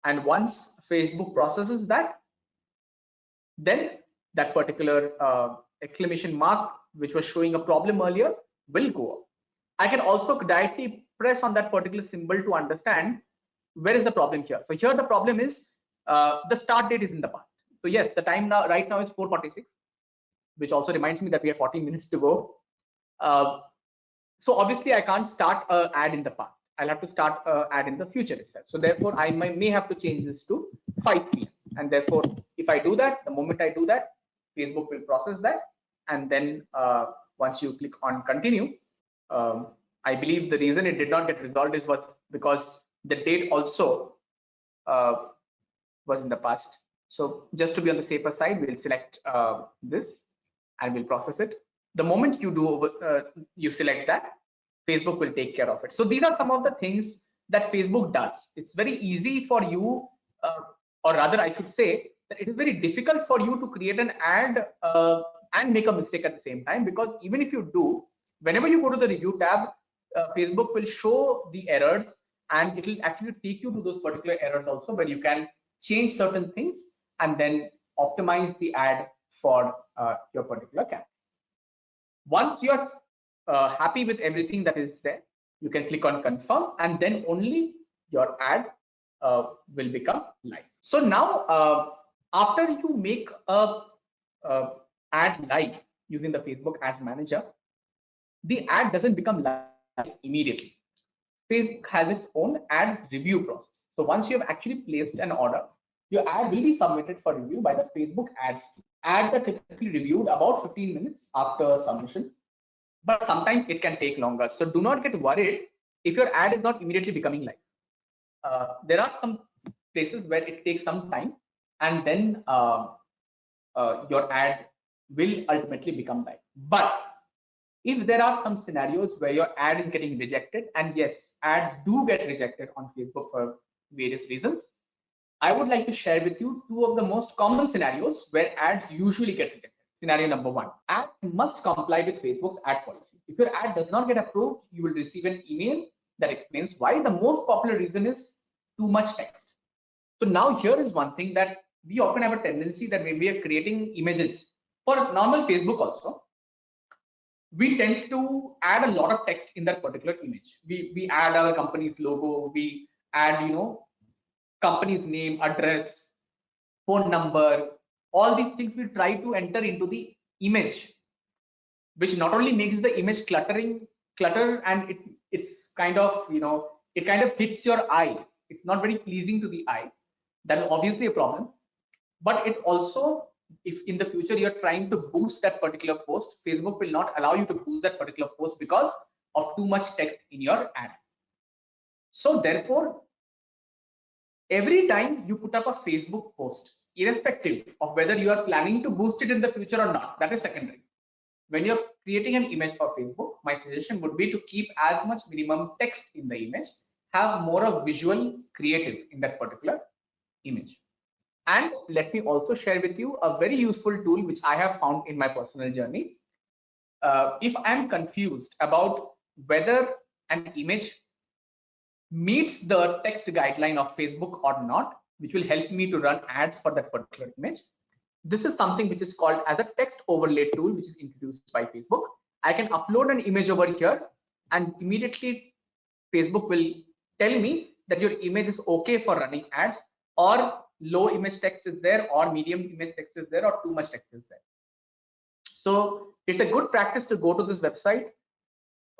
And once Facebook processes that, then that particular exclamation mark, which was showing a problem earlier, will go up. I can also directly press on that particular symbol to understand where is the problem here. So here the problem is the start date is in the past. So yes, the time now right now is 4:46, which also reminds me that we have 14 minutes to go. So obviously I can't start an ad in the past. I'll have to start an ad in the future itself. So therefore I may have to change this to 5 p.m. And therefore, if I do that, the moment I do that, Facebook will process that. And then once you click on continue, I believe the reason it did not get resolved was because the date also was in the past. So just to be on the safer side, we'll select this and we'll process it. The moment you do you select that, Facebook will take care of it. So these are some of the things that Facebook does. It's very easy for you, or rather I should say that it is very difficult for you to create an ad and make a mistake at the same time, because even if you do, whenever you go to the review tab, Facebook will show the errors and it will actually take you to those particular errors also, where you can change certain things and then optimize the ad for your particular campaign. Once you're happy with everything that is there, you can click on confirm, and then only your ad will become live. So now, after you make a ad live using the Facebook Ads Manager, the ad doesn't become live immediately. Facebook has its own ads review process. So once you have actually placed an order, your ad will be submitted for review by the Facebook ads team. Ads are typically reviewed about 15 minutes after submission, but sometimes it can take longer. So do not get worried if your ad is not immediately becoming live. There are some places where it takes some time, and then your ad will ultimately become live. But if there are some scenarios where your ad is getting rejected, and yes, ads do get rejected on Facebook for various reasons, I would like to share with you two of the most common scenarios where ads usually get rejected. Scenario number one, ads must comply with Facebook's ad policy. If your ad does not get approved, you will receive an email that explains why. The most popular reason is too much text. So now here is one thing that we often have a tendency that when we are creating images for normal Facebook also, we tend to add a lot of text in that particular image. We add our company's logo, we add company's name, address, phone number, all these things we try to enter into the image, which not only makes the image clutter, and it's kind of it kind of hits your eye. It's not very pleasing to the eye. That's obviously a problem. But it also, if in the future you're trying to boost that particular post, Facebook will not allow you to boost that particular post because of too much text in your ad. So therefore, every time you put up a Facebook post, irrespective of whether you are planning to boost it in the future or not, that is secondary. When you're creating an image for Facebook, my suggestion would be to keep as much minimum text in the image, have more of visual creative in that particular image. And let me also share with you a very useful tool which I have found in my personal journey. If I'm confused about whether an image meets the text guideline of Facebook or not, which will help me to run ads for that particular image. This is something which is called as a text overlay tool, which is introduced by Facebook. I can upload an image over here, and immediately Facebook will tell me that your image is okay for running ads, or low image text is there, or medium image text is there, or too much text is there. So it's a good practice to go to this website,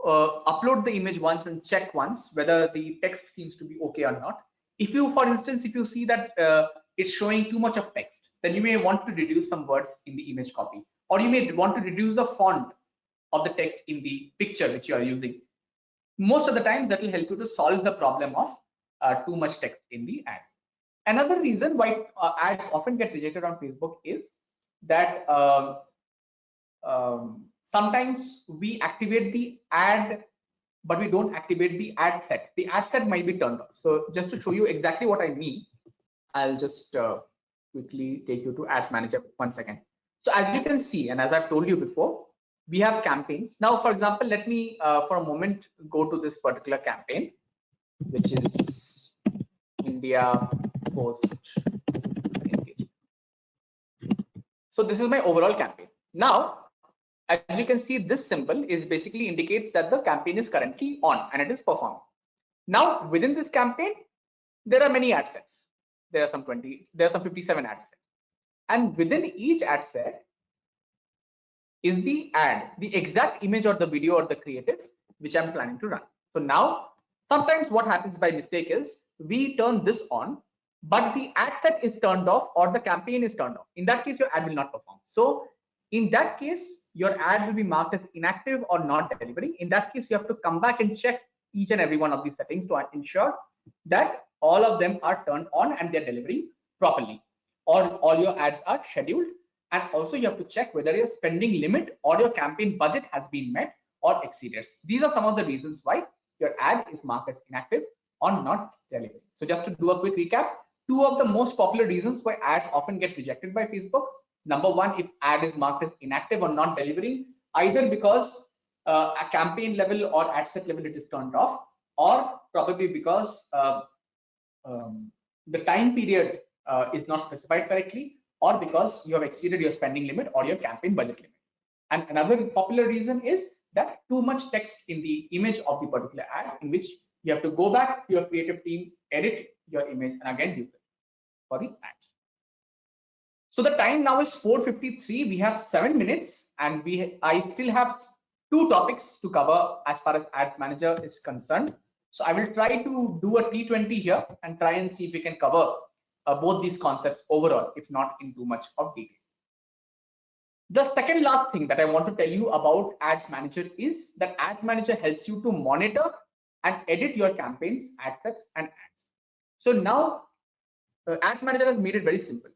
upload the image once and check once whether the text seems to be okay or not. If you, for instance, if you see that it's showing too much of text, then you may want to reduce some words in the image copy, or you may want to reduce the font of the text in the picture which you are using. Most of the time that will help you to solve the problem of too much text in the ad. Another reason why ads often get rejected on Facebook is that sometimes we activate the ad, but we don't activate the ad set. The ad set might be turned off. So just to show you exactly what I mean, I'll just quickly take you to Ads Manager 1 second. So as you can see, and as I've told you before, we have campaigns. Now, for example, let me for a moment go to this particular campaign, which is India Post Engagement. So this is my overall campaign. Now, as you can see, this symbol is basically indicates that the campaign is currently on and it is performing. Now, within this campaign, there are many ad sets. There are some 20, there are some 57 ad sets. And within each ad set is the ad, the exact image or the video or the creative which I'm planning to run. So now, sometimes what happens by mistake is we turn this on, but the ad set is turned off or the campaign is turned off. In that case, your ad will not perform. So in that case, your ad will be marked as inactive or not delivering. In that case, you have to come back and check each and every one of these settings to ensure that all of them are turned on and they're delivering properly, or all your ads are scheduled. And also you have to check whether your spending limit or your campaign budget has been met or exceeded. These are some of the reasons why your ad is marked as inactive or not delivering. So just to do a quick recap, two of the most popular reasons why ads often get rejected by Facebook. Number one, if ad is marked as inactive or not delivering, either because a campaign level or ad set level it is turned off, or probably because the time period is not specified correctly, or because you have exceeded your spending limit or your campaign budget limit. And another popular reason is that too much text in the image of the particular ad, in which you have to go back to your creative team, edit your image, and again use it for the ads. So the time now is 4:53. We have 7 minutes, and I still have two topics to cover as far as Ads Manager is concerned. So I will try to do a T20 here and try and see if we can cover both these concepts overall, if not in too much of detail. The second last thing that I want to tell you about Ads Manager is that Ads Manager helps you to monitor and edit your campaigns, ad sets, and ads. So now Ads Manager has made it very simple.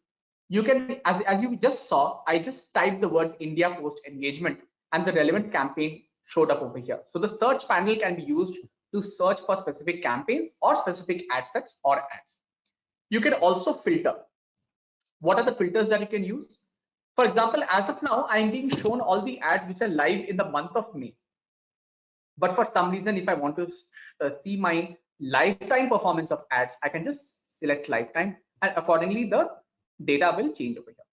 You can, as you just saw, I just typed the words India Post Engagement and the relevant campaign showed up over here. So the search panel can be used to search for specific campaigns or specific ad sets or ads. You can also filter. What are the filters that you can use? For example, as of now, I'm being shown all the ads which are live in the month of May. But for some reason, if I want to see my lifetime performance of ads, I can just select lifetime, and accordingly the data will change over here.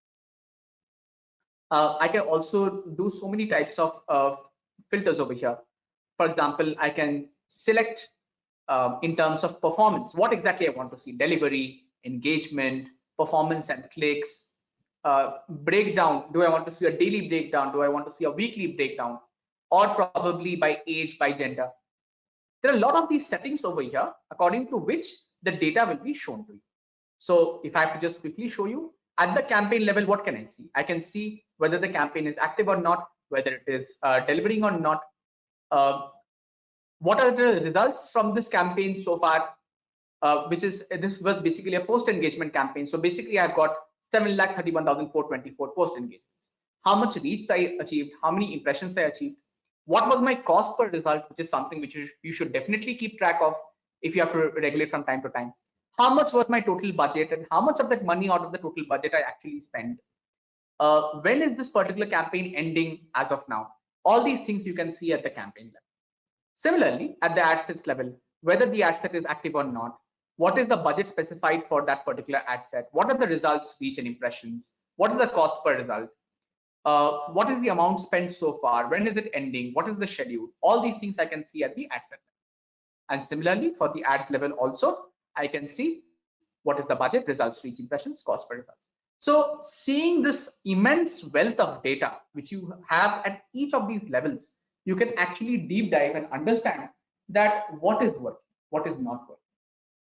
I can also do so many types of filters over here. For example, I can select in terms of performance, what exactly I want to see: delivery, engagement, performance and clicks, breakdown. Do I want to see a daily breakdown? Do I want to see a weekly breakdown? Or probably by age, by gender. There are a lot of these settings over here, according to which the data will be shown to you. So if I have to just quickly show you, at the campaign level, what can I see? I can see whether the campaign is active or not, whether it is delivering or not. What are the results from this campaign so far? This was basically a post engagement campaign. So basically, I've got 7,31,424 post engagements. How much reach I achieved? How many impressions I achieved? What was my cost per result, which is something which you should definitely keep track of if you have to regulate from time to time. How much was my total budget, and how much of that money out of the total budget I actually spent? When is this particular campaign ending as of now? All these things you can see at the campaign level. Similarly, at the ad sets level, whether the ad set is active or not, What is the budget specified for that particular ad set? What are the results, reach and impressions? What is the cost per result? What is the amount spent so far? When is it ending? What is the schedule? All these things I can see at the ad set. And similarly, for the ads level also, I can see what is the budget, results, reach, impressions, cost per results. So seeing this immense wealth of data, which you have at each of these levels, you can actually deep dive and understand that what is working, what is not working.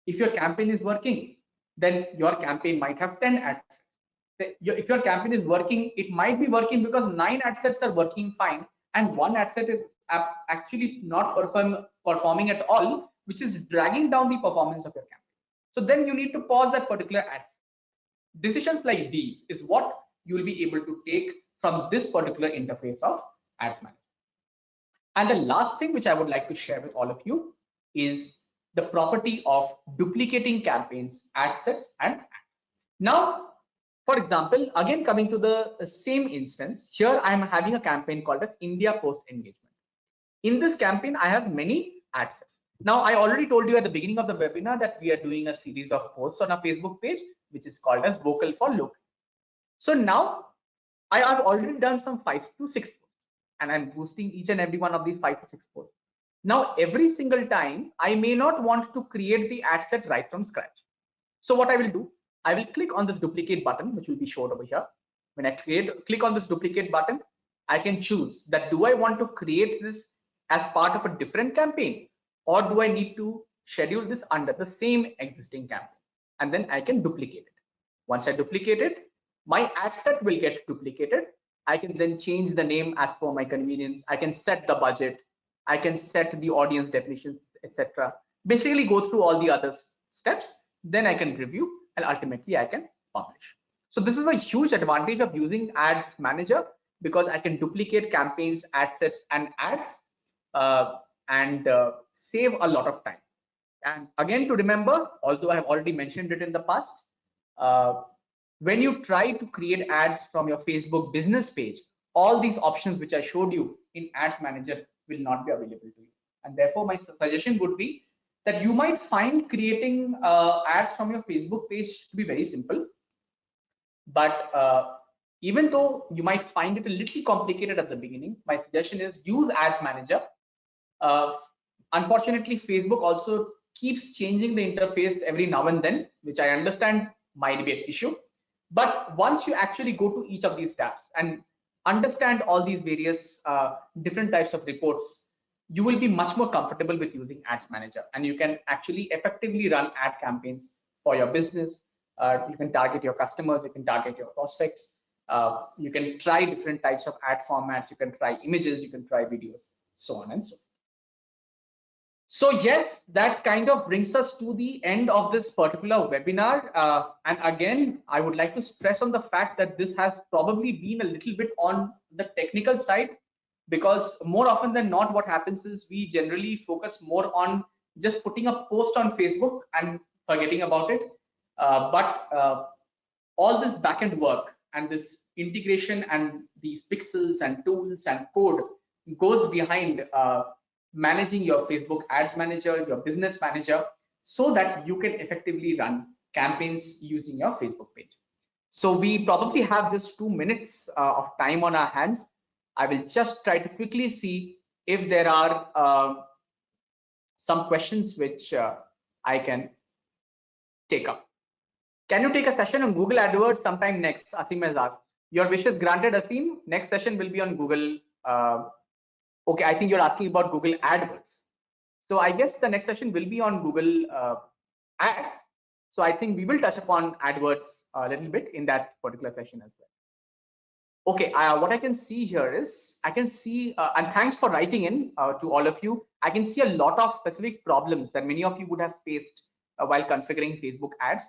If your campaign is working, then your campaign might have 10 ad sets. If your campaign is working, it might be working because 9 ad sets are working fine and one ad set is actually not performing at all, which is dragging down the performance of your campaign. So then you need to pause that particular ad set. Decisions like these is what you will be able to take from this particular interface of Ads Manager. And the last thing which I would like to share with all of you is the property of duplicating campaigns, ad sets, and ads. Now, for example, again coming to the same instance, here I'm having a campaign called as India Post Engagement. In this campaign, I have many ad sets. Now, I already told you at the beginning of the webinar that we are doing a series of posts on our Facebook page, which is called as Vocal for Local. So now I have already done some 5 to 6 posts and I'm boosting each and every one of these 5 to 6 posts. Now, every single time, I may not want to create the ad set right from scratch. So what I will do, I will click on this duplicate button, which will be showed over here. When I click on this duplicate button, I can choose that do I want to create this as part of a different campaign, or do I need to schedule this under the same existing campaign? And then I can duplicate it. Once I duplicate it, my ad set will get duplicated. I can then change the name as per my convenience. I can set the budget. I can set the audience definitions, etc. Basically go through all the other steps. Then I can review and ultimately I can publish. So this is a huge advantage of using Ads Manager because I can duplicate campaigns, ad sets, and ads and save a lot of time. And again, to remember, although I have already mentioned it in the past, when you try to create ads from your Facebook business page, all these options which I showed you in Ads Manager will not be available to you. And therefore, my suggestion would be that you might find creating ads from your Facebook page to be very simple. But even though you might find it a little complicated at the beginning, my suggestion is use Ads Manager. Unfortunately, Facebook also keeps changing the interface every now and then, which I understand might be an issue. But once you actually go to each of these tabs and understand all these various different types of reports, you will be much more comfortable with using Ads Manager, and you can actually effectively run ad campaigns for your business. You can target your customers, you can target your prospects, you can try different types of ad formats, you can try images, you can try videos, so on and so forth. So yes, that kind of brings us to the end of this particular webinar. And again, I would like to stress on the fact that this has probably been a little bit on the technical side, because more often than not, what happens is we generally focus more on just putting a post on Facebook and forgetting about it. But all this backend work and this integration and these pixels and tools and code goes behind managing your Facebook Ads Manager, your Business Manager, so that you can effectively run campaigns using your Facebook page. So we probably have just 2 minutes of time on our hands. I will just try to quickly see if there are some questions which I can take up. Can you take a session on Google AdWords sometime next? Asim has asked. Your wish is granted, Asim. Next session will be on Google. Okay, I think you're asking about Google AdWords. So I guess the next session will be on Google Ads. So I think we will touch upon AdWords a little bit in that particular session as well. Okay, what I can see here is, I can see, and thanks for writing in to all of you. I can see a lot of specific problems that many of you would have faced while configuring Facebook ads.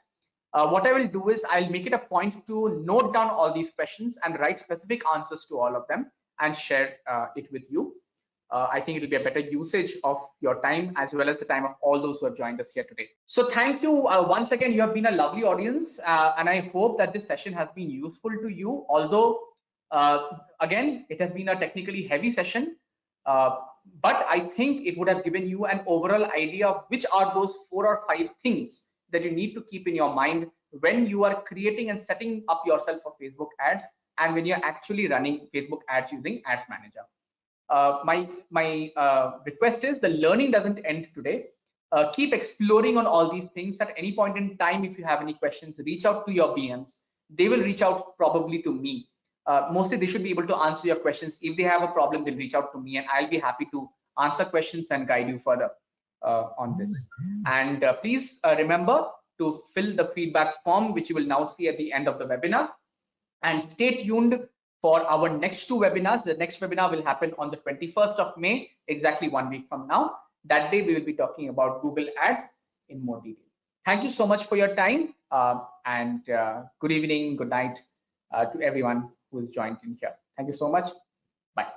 What I will do is I'll make it a point to note down all these questions and write specific answers to all of them and share it with you. I think it'll be a better usage of your time as well as the time of all those who have joined us here today. So thank you once again. You have been a lovely audience, and I hope that this session has been useful to you. Although again, it has been a technically heavy session, but I think it would have given you an overall idea of which are those 4 or 5 things that you need to keep in your mind when you are creating and setting up yourself for Facebook ads, and when you're actually running Facebook ads using Ads Manager. My request is the learning doesn't end today. Keep exploring on all these things. At any point in time, if you have any questions, reach out to your BMs. They will reach out probably to me. Mostly they should be able to answer your questions. If they have a problem, they'll reach out to me, and I'll be happy to answer questions and guide you further on this. And please remember to fill the feedback form, which you will now see at the end of the webinar. And stay tuned for our next two webinars. The next webinar will happen on the 21st of May, exactly 1 week from now. That day, we will be talking about Google Ads in more detail. Thank you so much for your time, and good evening, good night to everyone who has joined in here. Thank you so much. Bye.